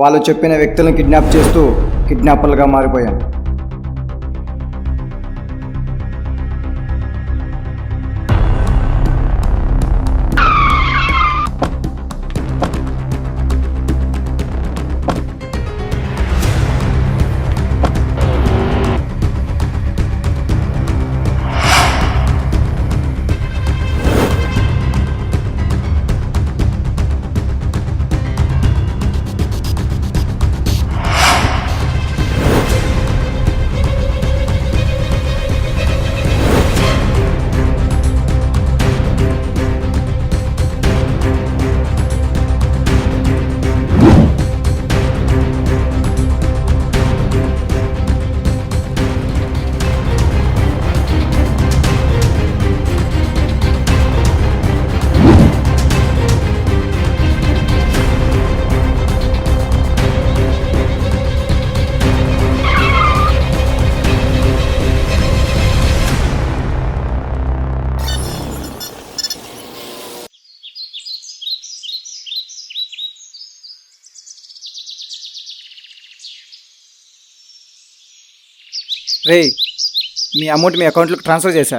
వాళ్ళు చెప్పిన వ్యక్తులను కిడ్నాప్ చేస్తూ కిడ్నాపర్లుగా మారిపోయాం. రే మీ అమౌంట్ మీ అకౌంట్లోకి ట్రాన్స్ఫర్ చేశా.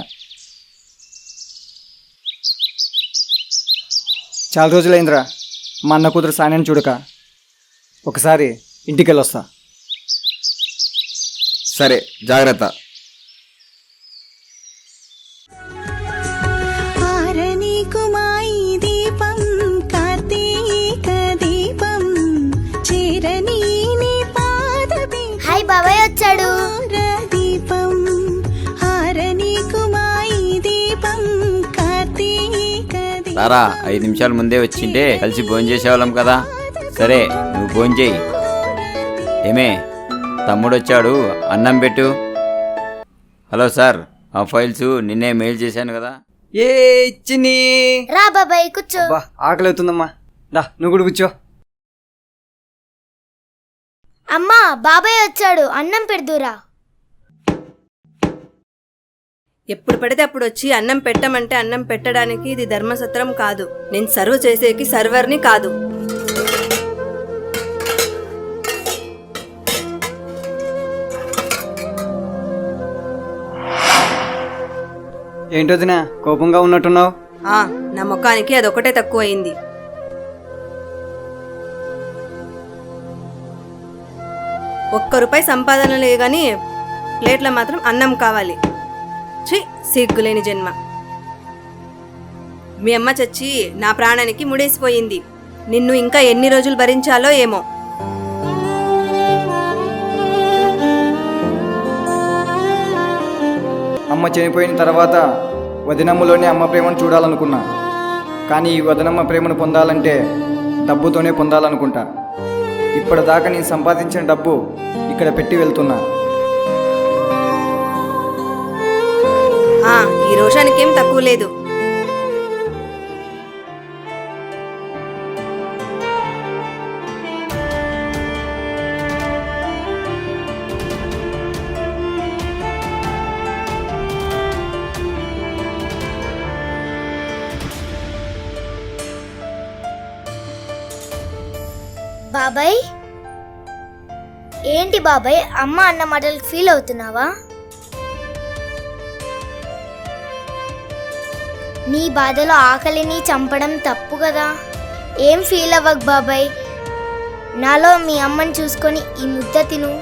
చాలా రోజులైందిరా మా అన్న కూతురు సానియాని చూడక. ఒకసారి ఇంటికి వెళ్ళొస్తా. సరే, జాగ్రత్త. దీపం కార్తీక దీపం చేరని హాయ్ బాబాయ్ వచ్చాడు. దీపం హారని కుమాయి దీపం కార్తీక రారా 5 నిమిషాల ముందే వచ్చింటే కలిసి భోజనం చేసేవాళ్ళం కదా. సరే నువ్వు భోజనం చేయి. ఏమే తమ్ముడు వచ్చాడు, అన్నం పెట్టు. హలో సార్, ఆ ఫైల్స్ నిన్నే మెయిల్ చేశాను కదా. ఏ చిన్ని రా బాబాయ్ కూర్చో. ఆకలి అవుతుందమ్మా, దా నువ్వు కూడా కూర్చో. అమ్మా బాబాయ్ వచ్చాడు, అన్నం పెడుదురా. ఎప్పుడు పడితే అప్పుడు వచ్చి అన్నం పెట్టమంటే అన్నం పెట్టడానికి ఇది ధర్మసత్రం కాదు. నేను సర్వ్ చేసేకి సర్వర్ని కాదు. ఏంటో దినా కోపంగా ఉన్నట్టున్నావు? నా ముఖానికి అదొకటే తక్కువైంది. ₹1 సంపాదన లేదు కానీ ప్లేట్లో మాత్రం అన్నం కావాలి. ఛీ, సిగ్గులేని జన్మ. మీ అమ్మ చచ్చి నా ప్రాణానికి ముడేసిపోయింది. నిన్ను ఇంకా ఎన్ని రోజులు భరించాలో ఏమో. అమ్మ చనిపోయిన తర్వాత వదినమ్మలోనే అమ్మ ప్రేమను చూడాలనుకున్నా. కానీ ఈ వదినమ్మ ప్రేమను పొందాలంటే డబ్బుతోనే పొందాలనుకుంటా. ఇప్పటిదాకా నేను సంపాదించిన డబ్బు ఇక్కడ పెట్టి వెళ్తున్నా. ఈ రోషానికేం తక్కువ లేదు. బాబాయ్ ఏంటి బాబాయ్ అమ్మ అన్న మాటలు ఫీల్ అవుతున్నావా? నీ బాధలో ఆకలిని చంపడం తప్పు కదా. ఏం ఫీల్ అవ్వకు బాబాయ్, నాలో మీ అమ్మని చూసుకొని ఈ ముద్ద తిను.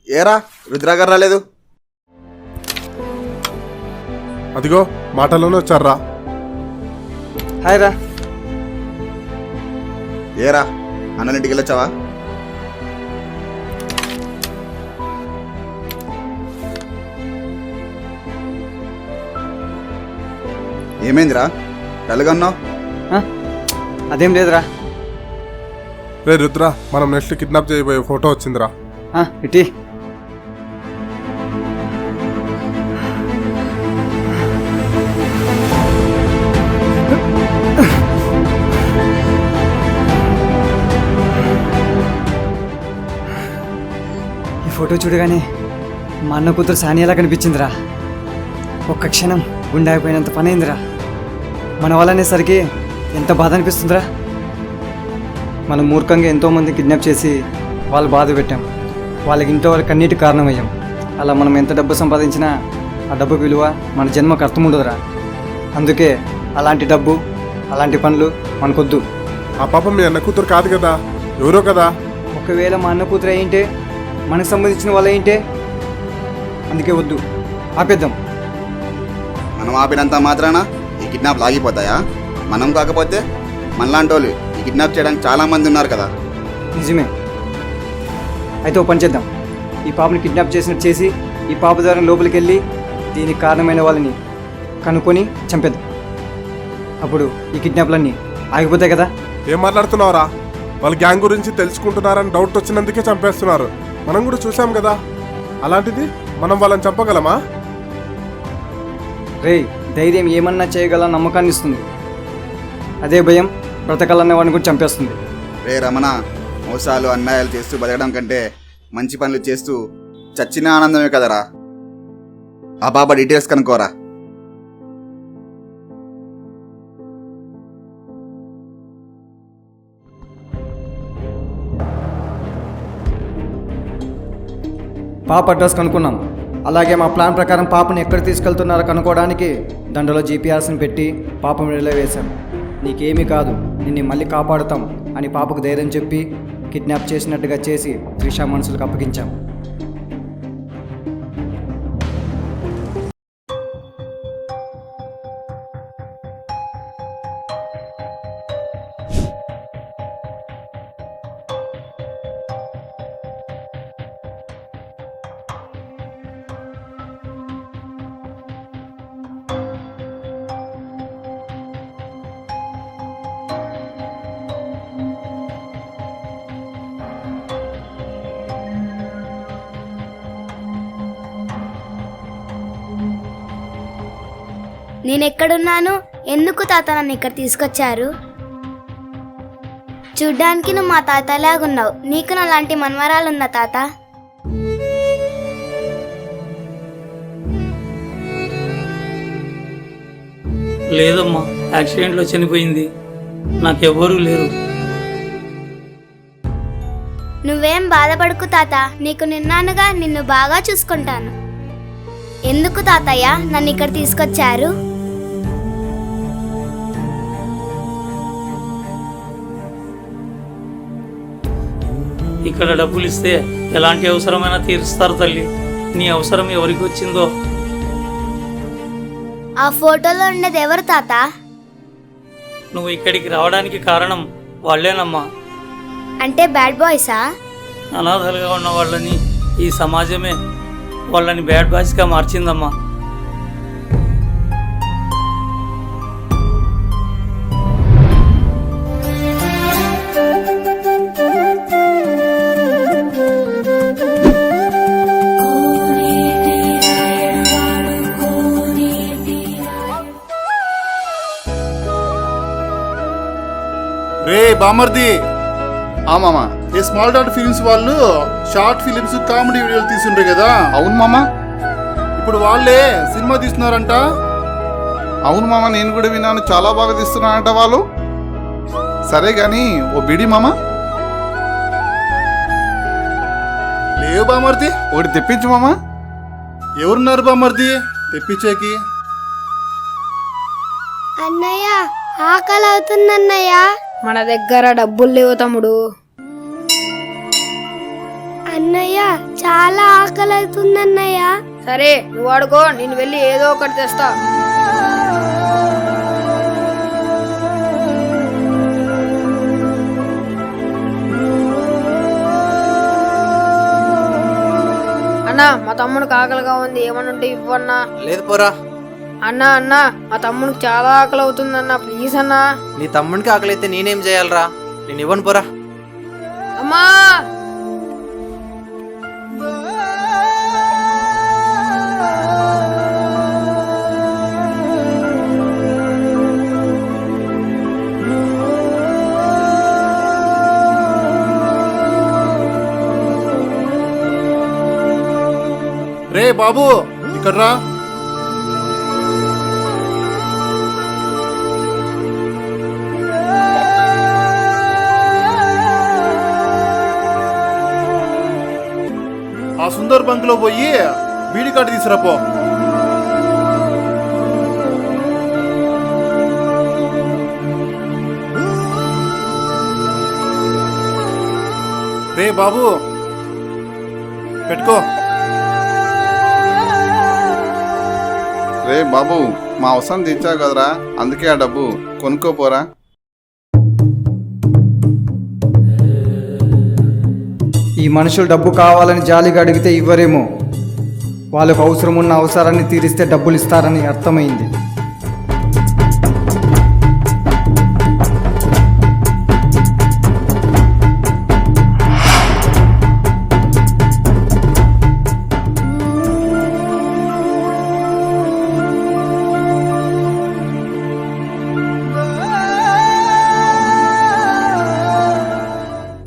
ఏరా రుద్రగారు రాలేదు? అదిగో మాటలోనే వచ్చారా. హాయ్ రా. ఏరా అన్ననింటికి వెళ్ళొచ్చావా? ఏమైందిరా డల్గా ఉన్నావు? అదేం లేదురా. రే రుద్ర, మనం నెక్స్ట్ కిడ్నాప్ చేయబోయే ఫోటో వచ్చిందిరా. ఇటీ ఫోటో చూడగానే మా అన్న కూతురు సానియాలా కనిపించిందిరా. ఒక్క క్షణం గుండె ఆగిపోయినంత పని అయిందిరా. మన వాళ్ళనేసరికి ఎంత బాధ అనిపిస్తుందిరా. మనం మూర్ఖంగా ఎంతోమంది కిడ్నాప్ చేసి వాళ్ళు బాధ పెట్టాం, వాళ్ళకి ఇంట్లో వాళ్ళకి కన్నీటి కారణమయ్యాం. అలా మనం ఎంత డబ్బు సంపాదించినా ఆ డబ్బు విలువ మన జన్మకు అర్థం ఉండదురా. అందుకే అలాంటి డబ్బు అలాంటి పనులు మనకొద్దు. ఆ పాపం మీ అన్న కూతురు కాదు కదా, ఎవరో కదా. ఒకవేళ మా అన్న కూతురు అయింటే మనకు సంబంధించిన వాళ్ళు అయింటే, అందుకే వద్దు, ఆపేద్దాం. మనం ఆపినంత మాత్రాన ఈ కిడ్నాప్ లాగిపోతాయా? మనం కాకపోతే మనలాంటి వాళ్ళు ఈ కిడ్నాప్ చేయడానికి చాలా మంది ఉన్నారు కదా. నిజమే. అయితే ఓ పని చేద్దాం. ఈ పాపని కిడ్నాప్ చేసినట్టు చేసి ఈ పాప ద్వారా లోపలికి వెళ్ళి దీనికి కారణమైన వాళ్ళని కనుక్కొని చంపేద్దాం. అప్పుడు ఈ కిడ్నాప్లన్నీ ఆగిపోతాయి కదా. ఏం మాట్లాడుతున్నావురా? వాళ్ళ గ్యాంగ్ గురించి తెలుసుకుంటున్నారని డౌట్ వచ్చినందుకే చంపేస్తున్నారు. మనం కూడా చూసాం కదా. అలాంటిది మనం వాళ్ళని చంపగలమా? రే, ధైర్యం ఏమన్నా చేయగల నమ్మకాన్ని ఇస్తుంది. అదే భయం బ్రతకాలన్న వాడిని కూడా చంపేస్తుంది. రే రమణ, మోసాలు అన్యాయాలు చేస్తూ బతకడం కంటే మంచి పనులు చేస్తూ చచ్చిన ఆనందమే కదరా. ఆ పాప డీటెయిల్స్ కనుక్కోరా. పాప అడ్రస్ కనుక్కున్నాం. అలాగే మా ప్లాన్ ప్రకారం పాపని ఎక్కడ తీసుకెళ్తున్నారో కనుక్కోవడానికి దండలో జీపీఆర్స్ని పెట్టి పాప మెడలో వేశాం. నీకేమీ కాదు, నిన్ను మళ్ళీ కాపాడుతాం అని పాపకు ధైర్యం చెప్పి కిడ్నాప్ చేసినట్టుగా చేసి త్రిష మనుషులకు అప్పగించాం. నేనెక్కడున్నాను? ఎందుకు తాత నన్ను ఇక్కడ తీసుకొచ్చారు? చూడ్డానికి నువ్వు మా తాతలాగున్నావు. నీకు నా లాంటి మన్మరాలుందా తాత? లేదమ్మా, యాక్సిడెంట్లో చనిపోయింది. నాకెవ్వరూ లేరు. నువ్వేం బాధపడకు తాత, నీకు నిన్నానుగా, నిన్ను బాగా చూసుకుంటాను. ఎందుకు తాతయ్య నన్ను ఇక్కడ తీసుకొచ్చారు? ఇక్కడ డబ్బులు ఇస్తే ఎలాంటి అవసరమైనా తీరుస్తారు తల్లి. నీ అవసరం ఎవరికి వచ్చిందో. ఆ ఫోటోలో ఉండేది ఎవరు తాత? నువ్వు ఇక్కడికి రావడానికి కారణం వాళ్ళేనమ్మా. అంటే బ్యాడ్ బాయ్సా? అనాథలుగా ఉన్న వాళ్ళని ఈ సమాజమే వాళ్ళని బ్యాడ్ బాయ్స్గా మార్చిందమ్మా. రే బామర్ది, మామా, ఏ స్మాల్ డాట్ ఫిలిమ్స్ వాళ్ళు షార్ట్ ఫిలిమ్స్ కామెడీ వీడియోలు తీసుండ్రు కదా. అవును మామా. ఇప్పుడు వాళ్ళే సినిమా తీస్తున్నారంట. అవును మామ, నేను కూడా విన్నాను. చాలా బాగా తీస్తున్నారంట వాళ్ళు. సరే గాని ఓ బిడి మామ. లేవు బామర్ది, ఒకటి తెప్పించు మామ. ఎవరున్నారు బామర్ది తెప్పించేకి? అన్నయ్య, ఆకలి అవుతుందన్నయ్య. మన దగ్గర డబ్బులు లేవు తమ్ముడు. అన్నయ్య, చాలా ఆకలి అవుతుందన్నయ్య. సరే నువ్వు అడుగో, నేను వెళ్ళి ఏదో ఒకటి తెస్తా. అన్నా, మా తమ్ముడికి ఆకలిగా ఉంది, ఏమనుంటే ఇవ్వన్నా. లేదు పోరా. అన్నా అన్నా, మా తమ్ముడికి చాలా ఆకలి అవుతుందన్నా, ప్లీజ్ అన్నా. నీ తమ్మునికి ఆకలి అయితే నేనేం చేయాలరా? నేను ఇవ్వను పోరా. అమ్మా, బాబు ఇక్కడ రా. ఆ సుందర్ బంక్ లో పోయి బీడి కార్డు తీసుకురాపో. రే బాబు పెట్టుకో. రే బాబు, మా అవసరం తీర్చావు కదరా, అందుకే ఆ డబ్బు కొనుక్కోపోరా. ఈ మనుషులు డబ్బు కావాలని జాలిగా అడిగితే ఇవ్వరేమో, వాళ్ళకు అవసరం ఉన్న అవసరాన్ని తీరిస్తే డబ్బులు ఇస్తారని అర్థమైంది.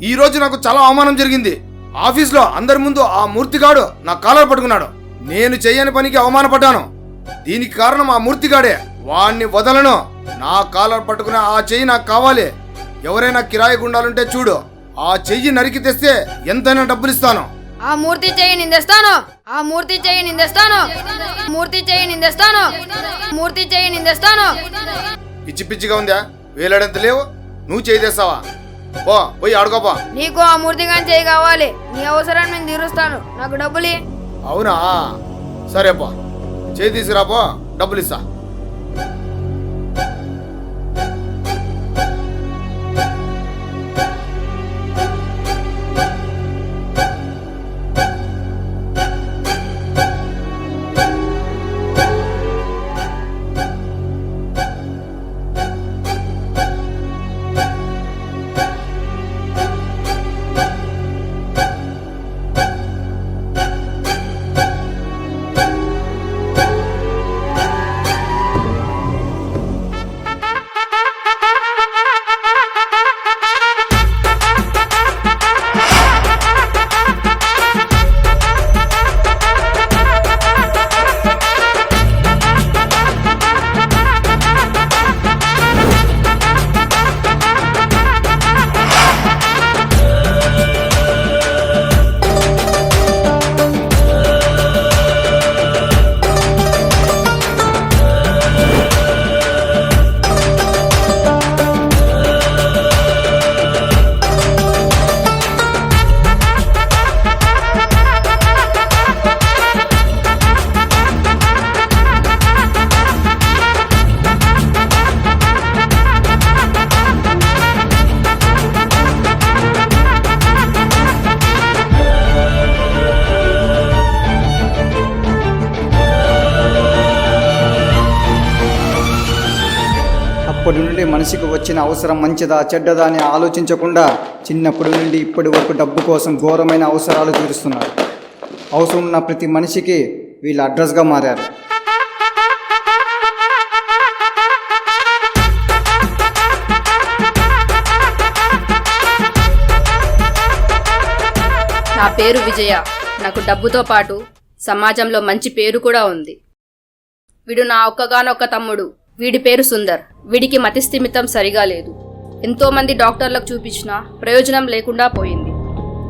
ఈ రోజు నాకు చాలా అవమానం జరిగింది. ఆఫీస్లో అందరి ముందు ఆ మూర్తిగాడు నా కాలర్ పట్టుకున్నాడు. నేను చెయ్యని పనికి అవమానపడ్డాను. దీనికి కారణం ఆ మూర్తిగాడే. వాణ్ణి వదలను. నా కాలర్ పట్టుకున్న ఆ చెయ్యి నాకు కావాలి. ఎవరైనా కిరాయి గుండాలుంటే చూడు, ఆ చెయ్యి నరికి తెస్తే ఎంతైనా డబ్బులు ఇస్తాను. ఆ మూర్తి చెయ్యి నిందేస్తాను. ఆ మూర్తి చెయ్యి నిందేస్తాను. మూర్తి చెయ్యి నిందేస్తాను. మూర్తి చెయ్యి నిందేస్తాను. పిచ్చి పిచ్చిగా ఉందా? వేలాడంత లేవు, నువ్వు చెయ్యి తెస్తావా? పోయి ఆడుకోపా. నీకు ఆ మూర్తి గాని చెయ్యి కావాలి. నీ అవసరాన్ని నేను తీరుస్తాను. నాకు డబ్బులు. అవునా? సరేపా, చేయి తీసుకురాపో, డబ్బులు ఇస్తా. అప్పటి నుండి మనిషికి వచ్చిన అవసరం మంచిదా చెడ్డదా అని ఆలోచించకుండా చిన్నప్పటి నుండి ఇప్పటి వరకు డబ్బు కోసం ఘోరమైన అవసరాలు తీరుస్తున్నారు. అవసరం ఉన్న ప్రతి మనిషికి వీళ్ళు అడ్రస్గా మారారు. నా పేరు విజయ. నాకు డబ్బుతో పాటు సమాజంలో మంచి పేరు కూడా ఉంది. వీడు నా ఒక్కగానొక్క తమ్ముడు. వీడి పేరు సుందర్. వీడికి మతిస్థిమితం సరిగా లేదు. ఎంతోమంది డాక్టర్లకు చూపించినా ప్రయోజనం లేకుండా పోయింది.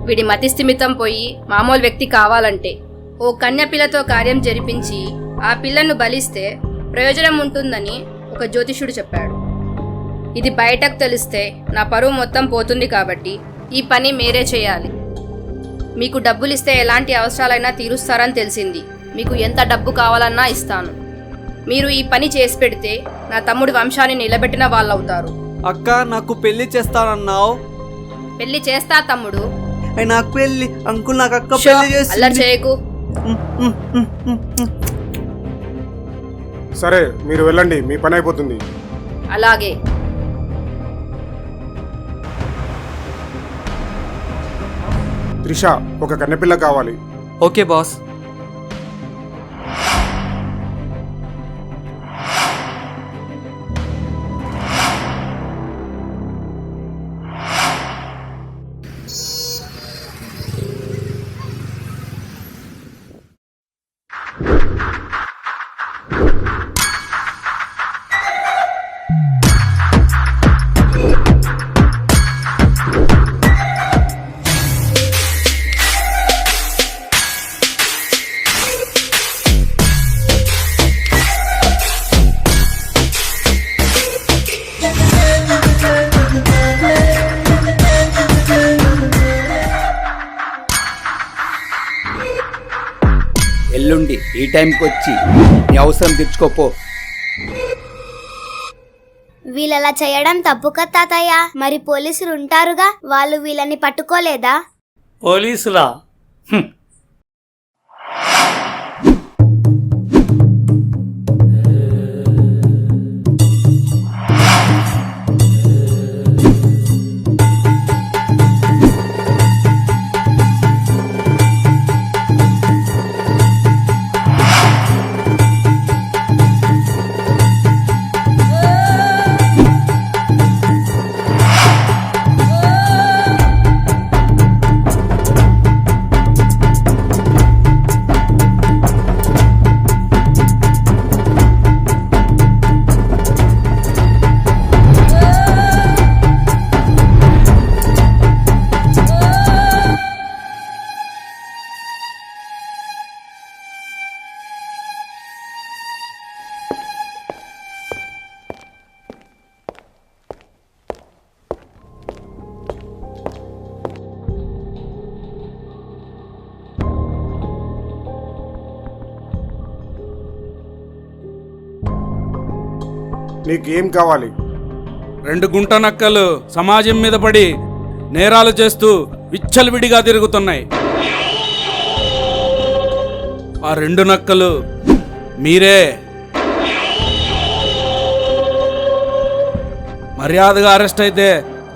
వీడి మతిస్థిమితం పోయి మామూలు వ్యక్తి కావాలంటే ఓ కన్యపిల్లతో కార్యం జరిపించి ఆ పిల్లను బలిస్తే ప్రయోజనం ఉంటుందని ఒక జ్యోతిష్యుడు చెప్పాడు. ఇది బయటకు తెలిస్తే నా పరువు మొత్తం పోతుంది. కాబట్టి ఈ పని మీరే చేయాలి. మీకు డబ్బులు ఇస్తే ఎలాంటి అవసరాలైనా తీరుస్తారని తెలిసింది. మీకు ఎంత డబ్బు కావాలన్నా ఇస్తాను. మీరు ఈ పని చేసి పెడితే నా తమ్ముడి వంశాన్ని నిలబెట్టిన వాళ్ళవుతారు. అక్క, నాకు పెళ్లి చేస్తానన్నావు. పెళ్లి చేస్తా తమ్ముడు. నాకు పెళ్లి అంకుల్, నాకు అక్క పెళ్లి చేసి. అల్లరి చేయకు. సరే, మీరు వెళ్ళండి, మీ పని అయిపోతుంది. అలాగే. త్రిష, ఒక కన్నెపిల్ల కావాలి. Okay boss. టైంకి వచ్చి నీ అవసరం తెచ్చుకోపో. వీళ్ళలా చేయడం తప్పు కదా తాతయ్య. మరి పోలీసులు ఉంటారుగా, వాళ్ళు వీళ్ళని పట్టుకోలేదా? పోలీసులా? నీకేం కావాలి? 2 గుంట నక్కలు సమాజం మీద పడి నేరాలు చేస్తూ విచ్చలవిడిగా తిరుగుతున్నాయి. ఆ 2 నక్కలు మీరే. మర్యాదగా అరెస్ట్ అయితే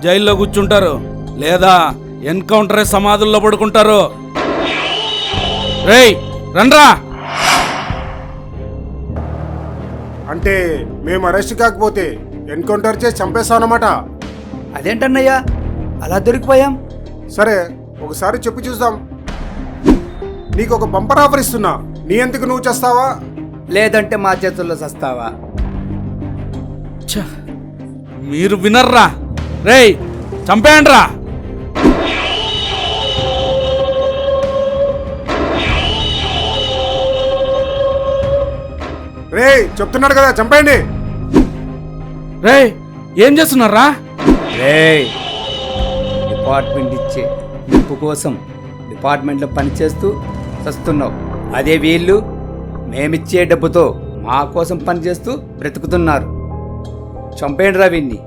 జైల్లో కూర్చుంటారు, లేదా ఎన్కౌంటరే సమాధుల్లో పడుకుంటారు. రేయ్ రండ్రా. అంటే మేము అరెస్ట్ కాకపోతే ఎన్కౌంటర్ చేసి చంపేస్తామన్నమాట. అదేంటన్నయ్యా అలా దొరికిపోయాం? సరే ఒకసారి చెప్పి చూద్దాం. నీకు ఒక బంపర్ ఆఫర్ ఇస్తున్నా, నీ ఎందుకు నువ్వు చేస్తావా, లేదంటే మా చేతుల్లో చస్తావా? మీరు వినర్రా. రేయ్ చంపేయండ్రా. రేయ్ చెప్తున్నాడు కదా, చంపేయండి. రేయ్ ఏం చేస్తున్నారా? రేయ్ డిపార్ట్మెంట్ ఇచ్చే డబ్బు కోసం డిపార్ట్మెంట్లో పనిచేస్తూ చస్తున్నావు. అదే వీళ్ళు మేమిచ్చే డబ్బుతో మా కోసం పనిచేస్తూ బ్రతుకుతున్నారు. చంపేయండి రా వీన్ని.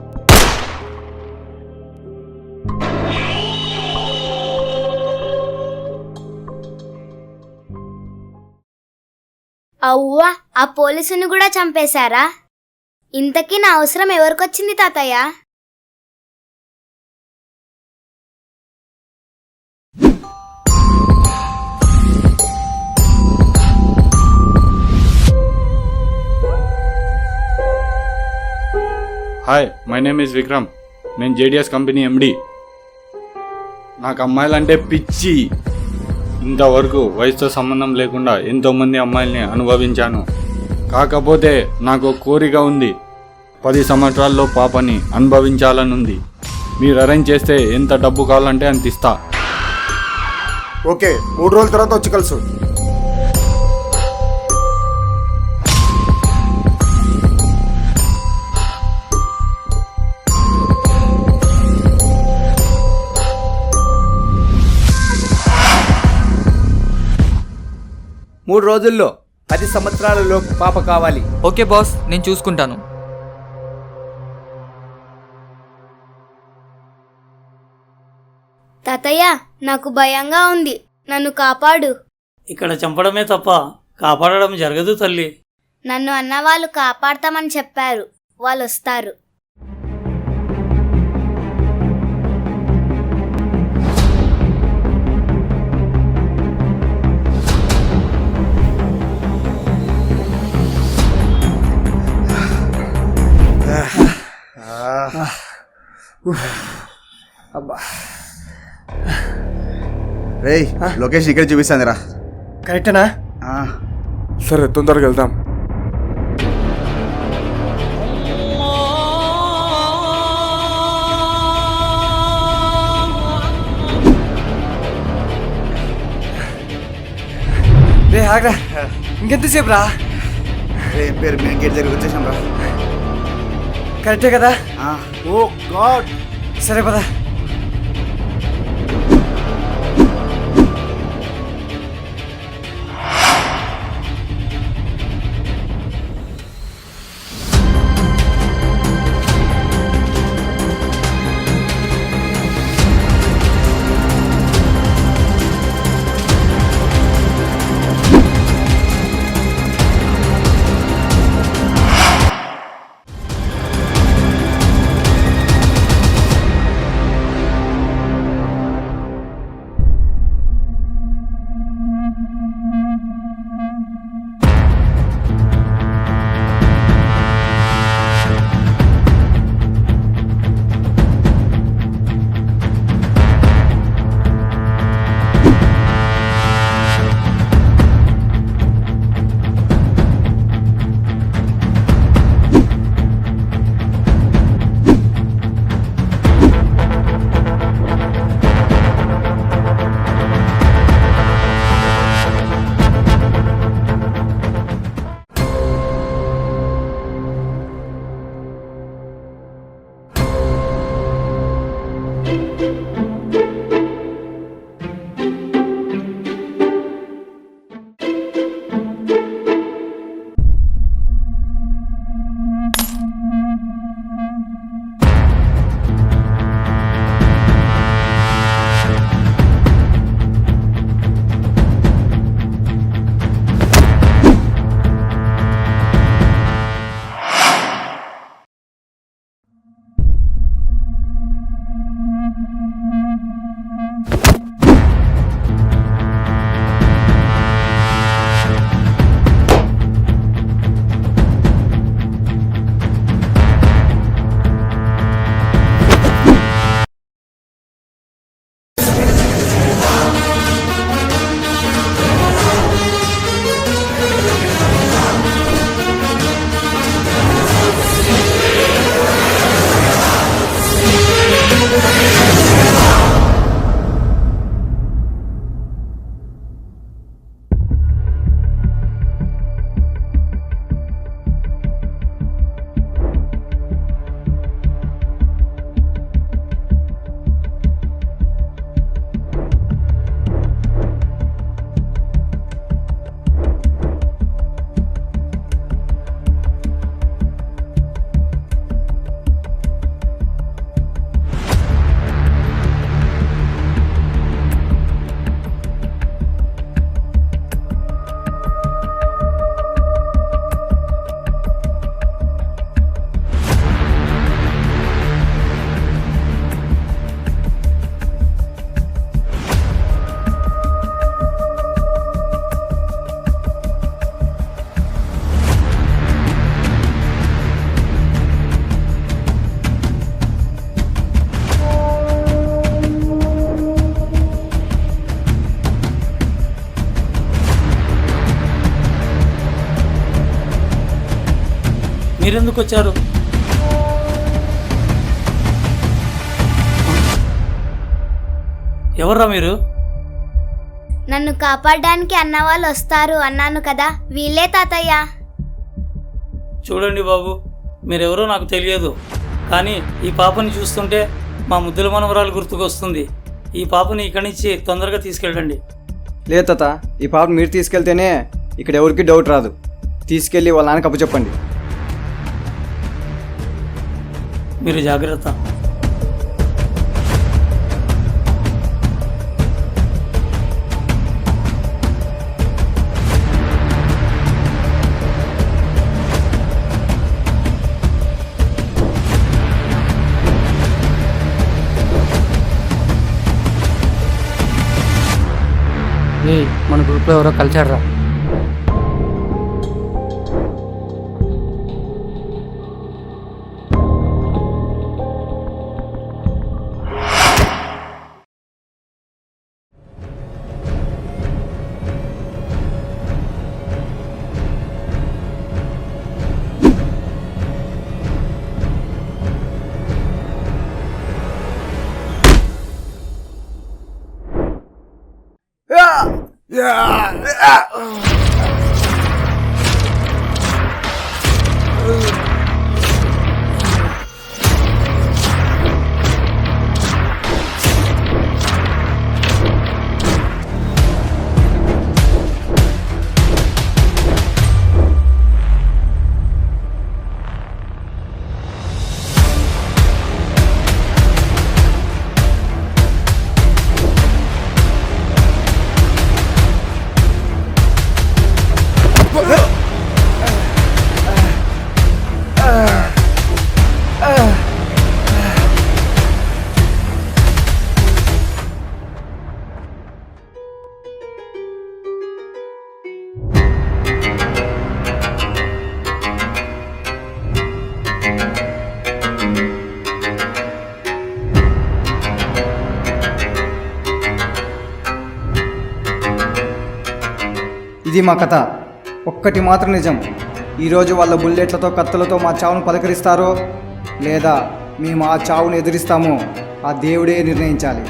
అవ్వా, ఆ పోలీసుని కూడా చంపేశారా? ఇంతకీ నా అవసరం ఎవరికొచ్చింది తాతయ్య? Hi, my name is Vikram. నేను జేడిఎస్ కంపెనీ ఎండి. నాకు అమ్మాయిలంటే పిచ్చి. ఇంతవరకు వయసుతో సంబంధం లేకుండా ఎంతోమంది అమ్మాయిల్ని అనుభవించాను. కాకపోతే నాకు కోరిక ఉంది, 10 సంవత్సరాల్లో పాపని అనుభవించాలని ఉంది. మీరు అరేంజ్ చేస్తే ఎంత డబ్బు కావాలంటే అంత ఇస్తా. ఓకే, 3 రోజుల తర్వాత వచ్చి కలుసు. మూడు రోజుల్లో 10 సంవత్సరాలలో పాప కావాలి. ఓకే బాస్, నేను చూసుకుంటాను. తాతయ్య, నాకు భయంగా ఉంది, నన్ను కాపాడు. ఇక్కడ చంపడమే తప్ప కాపాడడం జరగదు తల్లి. నన్ను అన్నవాళ్ళు కాపాడతామని చెప్పారు, వాళ్ళు వస్తారు. రేయ్ లొకేషన్ ఇక్కడ చూపిస్తాను రా. కరెక్టేనా? సరే తొందరగా వెళ్దాం. రే ఆగ్రా, ఇంకెంతసేపు రా? రే పేరు మెయిన్ గేట్ దగ్గర వచ్చేసాం రా. కరెక్టే కదా? ఓ గాడ్. సరే పద. మీరెందుకు వచ్చారు? ఎవర్రా మీరు? నన్ను కాపాడడానికి అన్నవాళ్ళు వస్తారు అన్నాను కదా, వీళ్ళే తాతయ్య. చూడండి బాబు, మీరెవరో నాకు తెలియదు, కానీ ఈ పాపని చూస్తుంటే మా ముద్దుల మనవరాలు గుర్తుకొస్తుంది. ఈ పాపని ఇక్కడి నుంచి తొందరగా తీసుకెళ్ళండి. లేదు తాత, ఈ పాప మీరు తీసుకెళ్తేనే ఇక్కడ ఎవరికి డౌట్ రాదు. తీసుకెళ్ళి వాళ్ళ నాన్నకి అప్పచెప్పండి. మీరు జాగ్రత్త. మన గ్రూప్లో ఎవరో కలిసారా? ఇది మా కథ. ఒక్కటి మాత్రం నిజం, ఈరోజు వాళ్ళ బుల్లెట్లతో కత్తులతో మా చావును పలకరిస్తారో లేదా మేము ఆ చావును ఎదురిస్తామో ఆ దేవుడే నిర్ణయించాలి.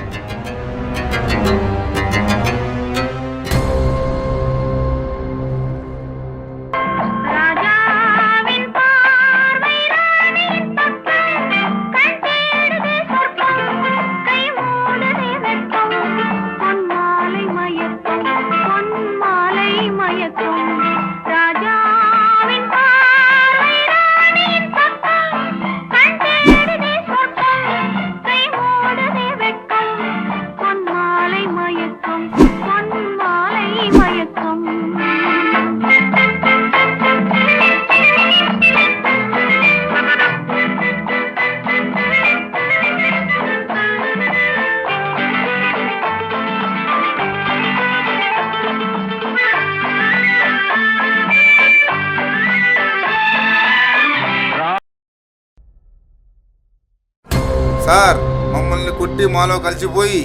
సార్, మమ్మల్ని కొట్టి మాలో కలిసిపోయి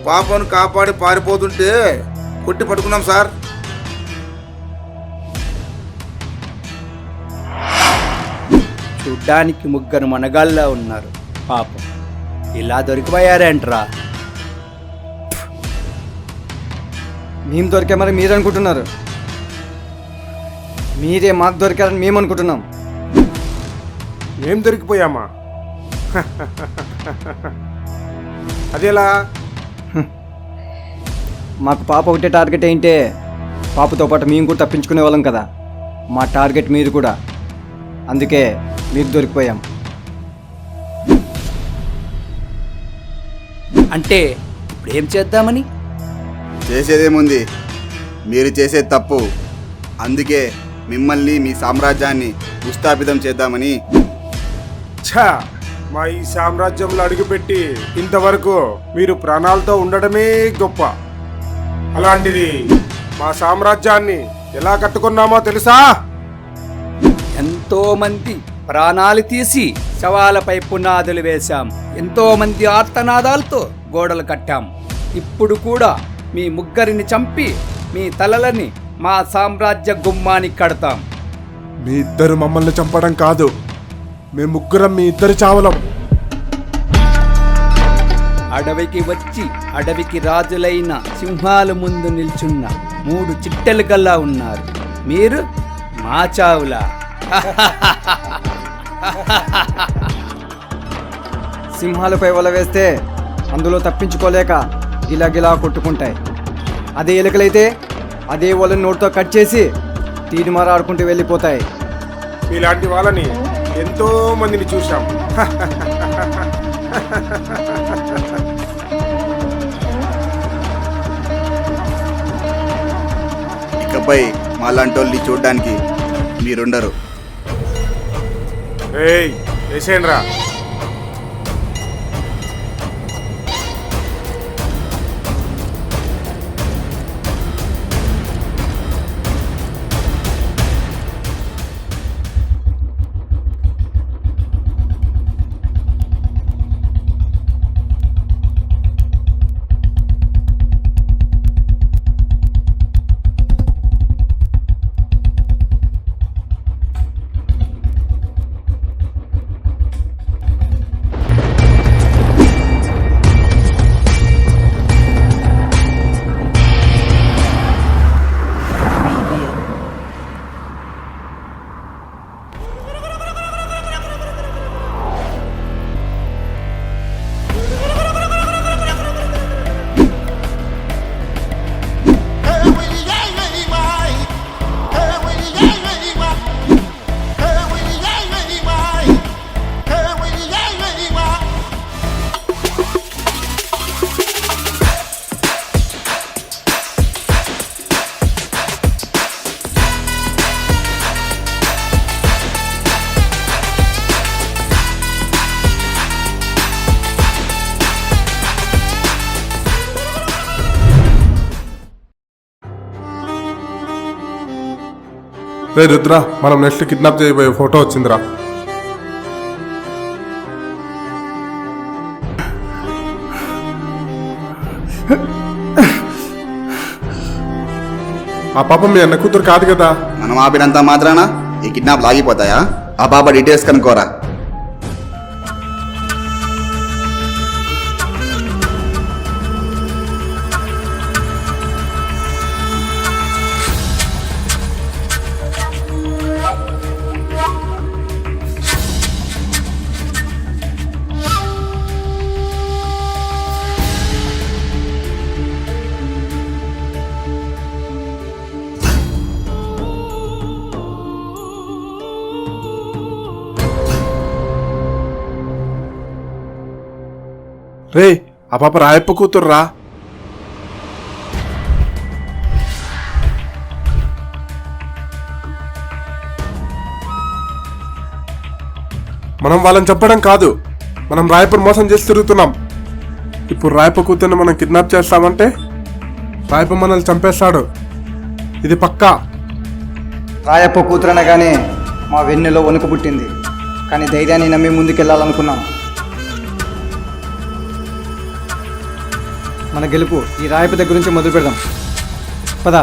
పాపను కాపాడి పారిపోతుంటే కొట్టి పట్టుకున్నాం సార్. చూడ్డానికి ముగ్గురు మనగాళ్ళ ఉన్నారు, పాపం ఇలా దొరికిపోయారేంట్రా? మేము దొరికామని మీరు అనుకుంటున్నారు, మీరే మాకు దొరికారని మేము అనుకుంటున్నాం. ఏం దొరికిపోయామా? అదేలా? మాకు పాప ఒకటే టార్గెట్ ఏంటే, పాపతో పాటు మేము కూడా తప్పించుకునే వాళ్ళం కదా. మా టార్గెట్ మీరు కూడా, అందుకే మీకు దొరికిపోయాం. అంటే ఇప్పుడు ఏం చేద్దామని? చేసేదేముంది, మీరు చేసే తప్పు. అందుకే మిమ్మల్ని మీ సామ్రాజ్యాన్ని భూస్థాపితం చేద్దామని. ఛా, మా ఈ సామ్రాజ్యంలో అడుగుపెట్టి ఇంతవరకు మీరు ప్రాణాలతో ఉండడమే గొప్ప. అలాంటిది మా సామ్రాజ్యాన్ని ఎలా కట్టుకున్నామో తెలుసా? ఎంతో మంది ప్రాణాలు తీసి శవాలపై పునాదులు వేశాం, ఎంతో మంది ఆర్తనాదాలతో గోడలు కట్టాం. ఇప్పుడు కూడా మీ ముగ్గురిని చంపి మీ తలలని మా సామ్రాజ్య గుమ్మానికి కడతాం. మీ ఇద్దరు మమ్మల్ని చంపడం కాదు, మేము ముగ్గురం మీ ఇద్దరు చావలం. అడవికి వచ్చి అడవికి రాజులైన సింహాల ముందు నిల్చున్న 3 చిట్టెలు కల్లా ఉన్నారు. మీరు మా చావులా? సింహాలపై వల వేస్తే అందులో తప్పించుకోలేక గిలాగిలా కొట్టుకుంటాయి. అదే ఎలుకలైతే అదే వలని నోటితో కట్ చేసి తీరిమార ఆడుకుంటూ వెళ్ళిపోతాయి. ఇలాంటి వాళ్ళని ఎంతో మందిని చూశాం. ఇకపై మాలాంటోళ్ళని చూడ్డానికి మీరుండరు. ఏయ్ వేసేయండిరా. రే రుద్ర, మనం నెక్స్ట్ కిడ్నాప్ చేయబోయే ఫోటో వచ్చిందిరా. ఆ పాప మీ అన్న కూతురు కాదు కదా? మనం ఆపినంత మాత్రాన ఈ కిడ్నాప్ లాగిపోతాయా? ఆ పాప డీటెయిల్స్ కనుక్కోరా. రే ఆ పాప రాయప్ప కూతుర్రా. మనం వాళ్ళని చంపడం కాదు, మనం రాయప్పని మోసం చేసి తిరుగుతున్నాం. ఇప్పుడు రాయప్ప కూతుర్ని మనం కిడ్నాప్ చేస్తామంటే రాయప్ప మనల్ని చంపేస్తాడు, ఇది పక్కా. రాయప్ప కూతురనగానే మా వెన్నెలో వణుకు పుట్టింది, కానీ ధైర్యాన్ని నమ్మి ముందుకెళ్ళాలనుకున్నాం. మన గెలుపు ఈ రాయప్ప దగ్గర నుంచి మొదలు పెడదాం. పదా.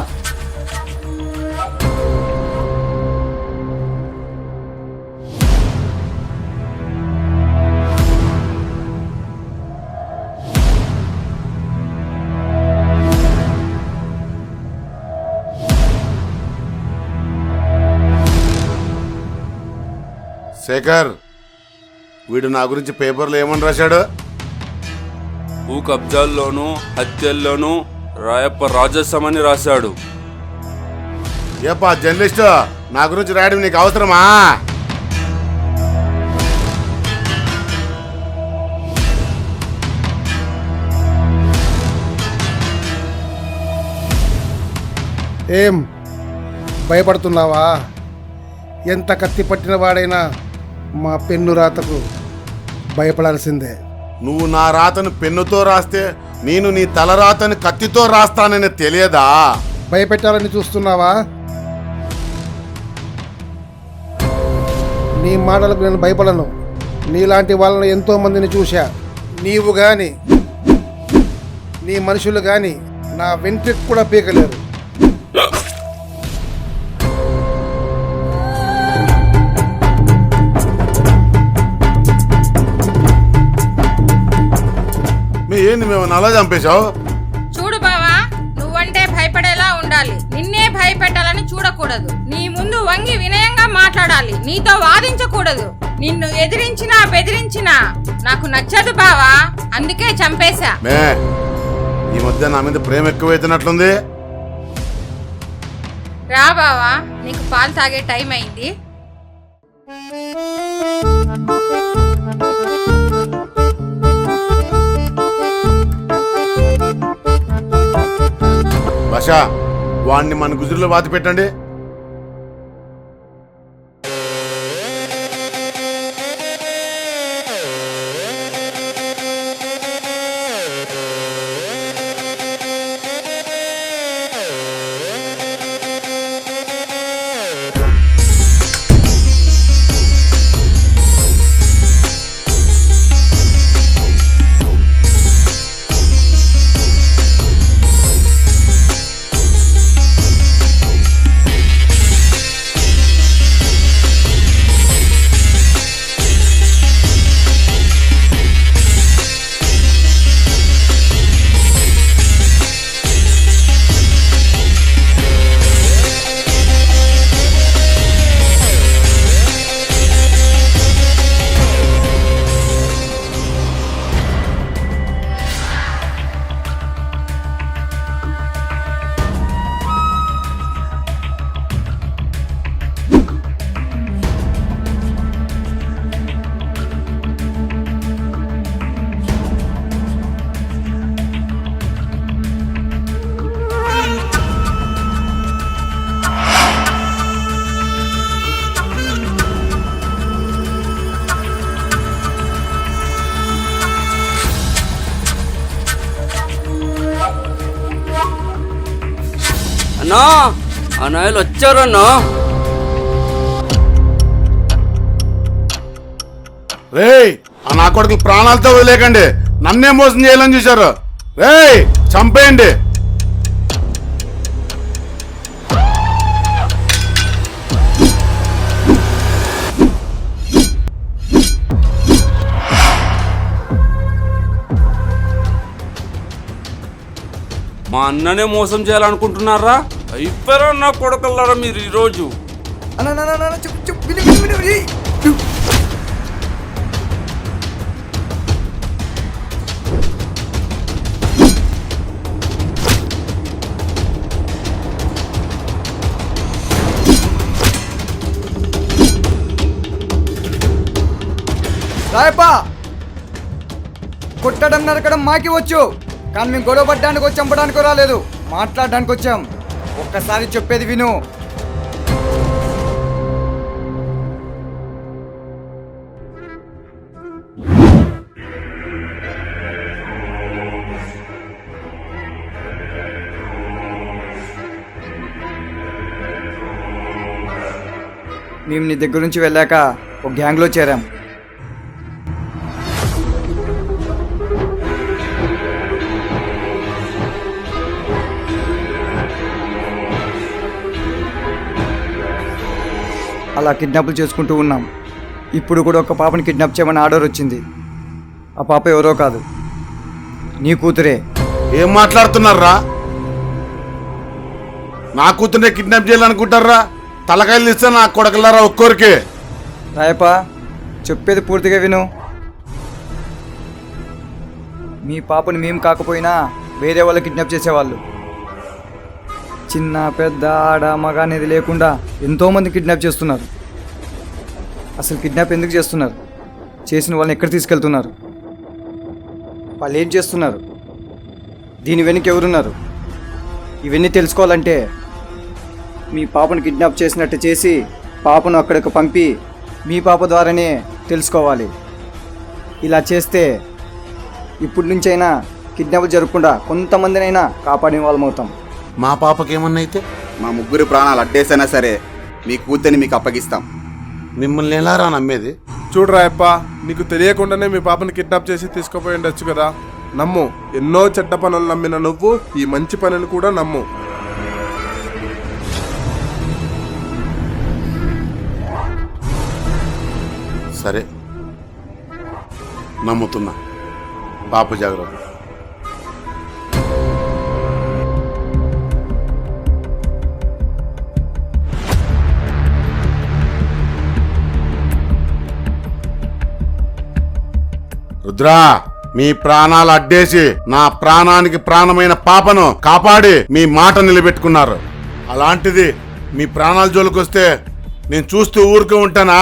శేఖర్, వీడు నా గురించి పేపర్లో ఏమని రాశాడు? భూ కబ్జాల్లోనూ హత్యల్లోనూ రాయప్ప రాజస్వమని రాశాడు. ఏపా జర్నలిస్ట్, నా గురించి రాయడం నీకు అవసరమా? ఏం భయపడుతున్నావా? ఎంత కత్తి పట్టిన వాడైనా మా పెన్ను రాతకు భయపడాల్సిందే. నువ్వు నా రాతను పెన్నుతో రాస్తే నేను నీ తల రాతను కత్తితో రాస్తానని తెలియదా? భయపెట్టాలని చూస్తున్నావా? నీ మాటలకు నేను భయపడను. నీలాంటి వాళ్ళని ఎంతో మందిని చూశా. నీవు గాని నీ మనుషులు గాని నా వెంట్రుకు కూడా పీకలేరు. ఏంది మేము అలా చంపేశావు? చూడు బావా, నువ్వంటే భయపడేలా ఉండాలి, నిన్నే భయపెట్టాలని చూడకూడదు. నీ ముందు వంగి వినయంగా మాట్లాడాలి, నీతో వాదించకూడదు. నిన్ను ఎదిరించినా బెదిరించినా నాకు నచ్చదు బావా, అందుకే చంపేశా. మే ఈ మధ్య నా మీద ప్రేమ ఎక్కువైతున్నట్లుంది. రా బావా, నీకు పాలు తాగే టైం అయింది. భాషా, వాణ్ణి మన గుజురులో బాతి పెట్టండి. అన్నా, అన్నయ్యలు వచ్చారన్నా. రేయ్, ఆ నా కొడుకు ప్రాణాలతో వదిలేకండి, నన్నే మోసం చేయాలని చూశారు. రేయ్, చంపేయండి. మా అన్ననే మోసం చేయాలనుకుంటున్నారా? అయిపోయారా నా కొడుకల్లారా మీరు ఈరోజు. రాయప్పా, కొట్టడం నరకడం మాకి వచ్చు, కానీ మేము గొడవ పడ్డానికి వచ్చి చంపడానికి రాలేదు, మాట్లాడడానికి వచ్చాం. ఒక్కసారి చెప్పేది విను. మేము నీ దగ్గర నుంచి వెళ్ళాక ఒక గ్యాంగ్లో చేరాం. అలా కిడ్నాప్లు చేసుకుంటూ ఉన్నాం. ఇప్పుడు కూడా ఒక పాపని కిడ్నాప్ చేయమని ఆర్డర్ వచ్చింది. ఆ పాప ఎవరో కాదు, నీ కూతురే. ఏం మాట్లాడుతున్నారా? నా కూతుర్నే కిడ్నాప్ చేయాలనుకుంటారా? తలకాయలు ఇస్తే నా కొడకలారా ఒక్కోరికి. రాయప్పా, చెప్పేది పూర్తిగా విను. మీ పాపని మేము కాకపోయినా వేరే వాళ్ళు కిడ్నాప్ చేసేవాళ్ళు. చిన్న పెద్ద ఆడ మగ అనేది లేకుండా ఎంతోమంది కిడ్నాప్ చేస్తున్నారు. అసలు కిడ్నాప్ ఎందుకు చేస్తున్నారు? చేసిన వాళ్ళని ఎక్కడ తీసుకెళ్తున్నారు? వాళ్ళు ఏం చేస్తున్నారు? దీని వెనుక ఎవరున్నారు? ఇవన్నీ తెలుసుకోవాలంటే మీ పాపను కిడ్నాప్ చేసినట్టు చేసి పాపను అక్కడికి పంపి మీ పాప ద్వారానే తెలుసుకోవాలి. ఇలా చేస్తే ఇప్పటి నుంచైనా కిడ్నాప్ జరగకుండా కొంతమందినైనా కాపాడే వాళ్ళం అవుతాం. మా పాపకేమన్నా అయితే మా ముగ్గురు ప్రాణాలు అడ్డేసైనా సరే మీ కూతుర్ని మీకు అప్పగిస్తాం. మిమ్మల్ని ఎలా రా నమ్మేది? చూడరాయప్ప, నీకు తెలియకుండానే మీ పాపని కిడ్నాప్ చేసి తీసుకుపోయి ఉండొచ్చు కదా. నమ్ము, ఎన్నో చెడ్డ పనులు నమ్మిన నువ్వు ఈ మంచి పనిని కూడా నమ్ము. సరే, నమ్ముతున్నా. పాప జాగ్రత్త. రుద్రా, మీ ప్రాణాలు అడ్డేసి నా ప్రాణానికి ప్రాణమైన పాపను కాపాడి మీ మాట నిలబెట్టుకున్నారు. అలాంటిది మీ ప్రాణాల జోలికొస్తే నేను చూస్తూ ఊరుకు ఉంటానా?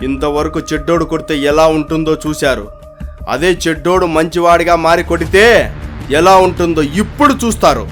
ఇంతవరకు చెడ్డోడు కొడితే ఎలా ఉంటుందో చూశారు. అదే చెడ్డోడు మంచివాడిగా మారి కొడితే ఎలా ఉంటుందో ఇప్పుడు చూస్తారు.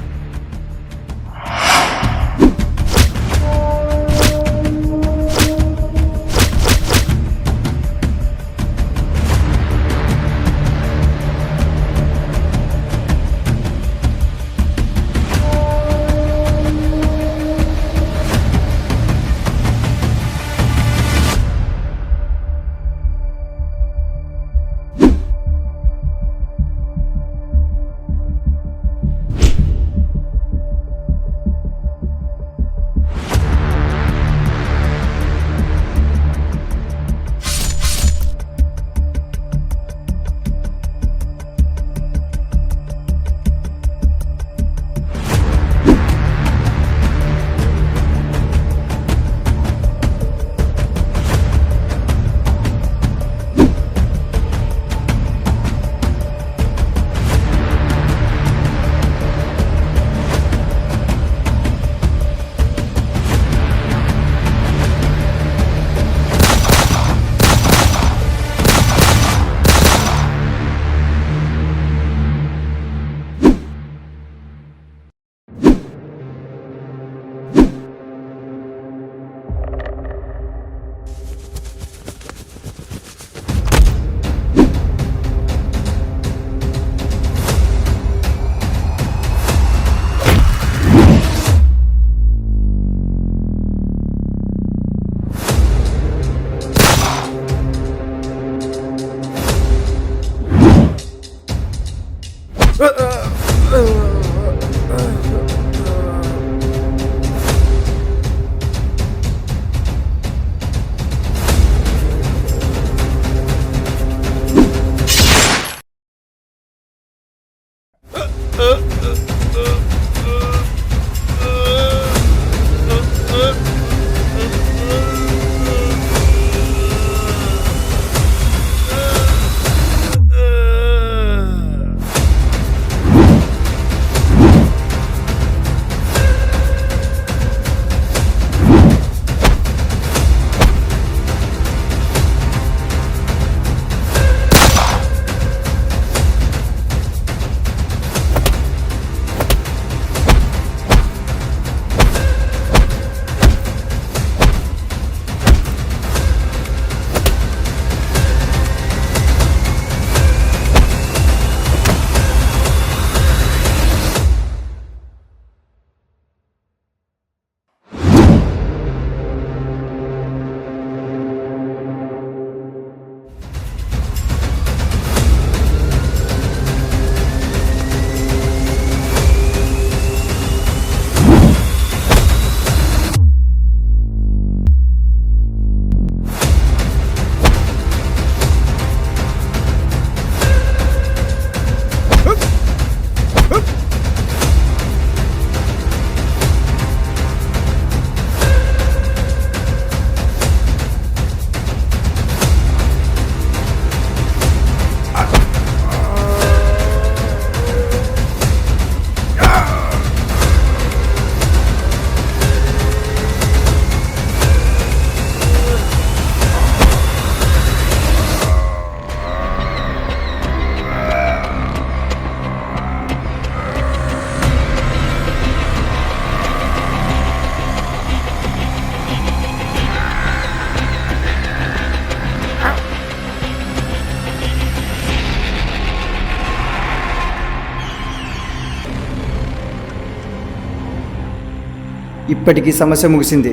ఇప్పటికీ సమస్య ముగిసింది.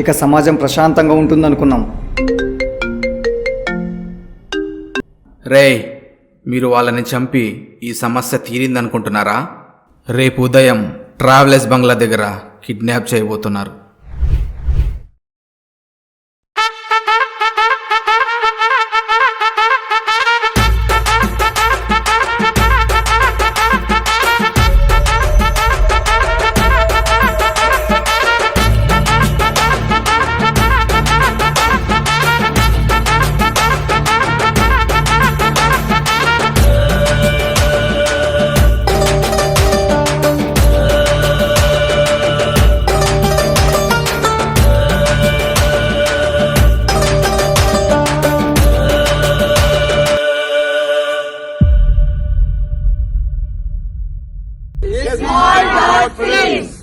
ఇక సమాజం ప్రశాంతంగా ఉంటుందనుకున్నాం. రేయ్, మీరు వాళ్ళని చంపి ఈ సమస్య తీరిందనుకుంటున్నారా? రేపు ఉదయం ట్రావెలర్స్ బంగ్లా దగ్గర కిడ్నాప్ చేయబోతున్నారు. Short Films.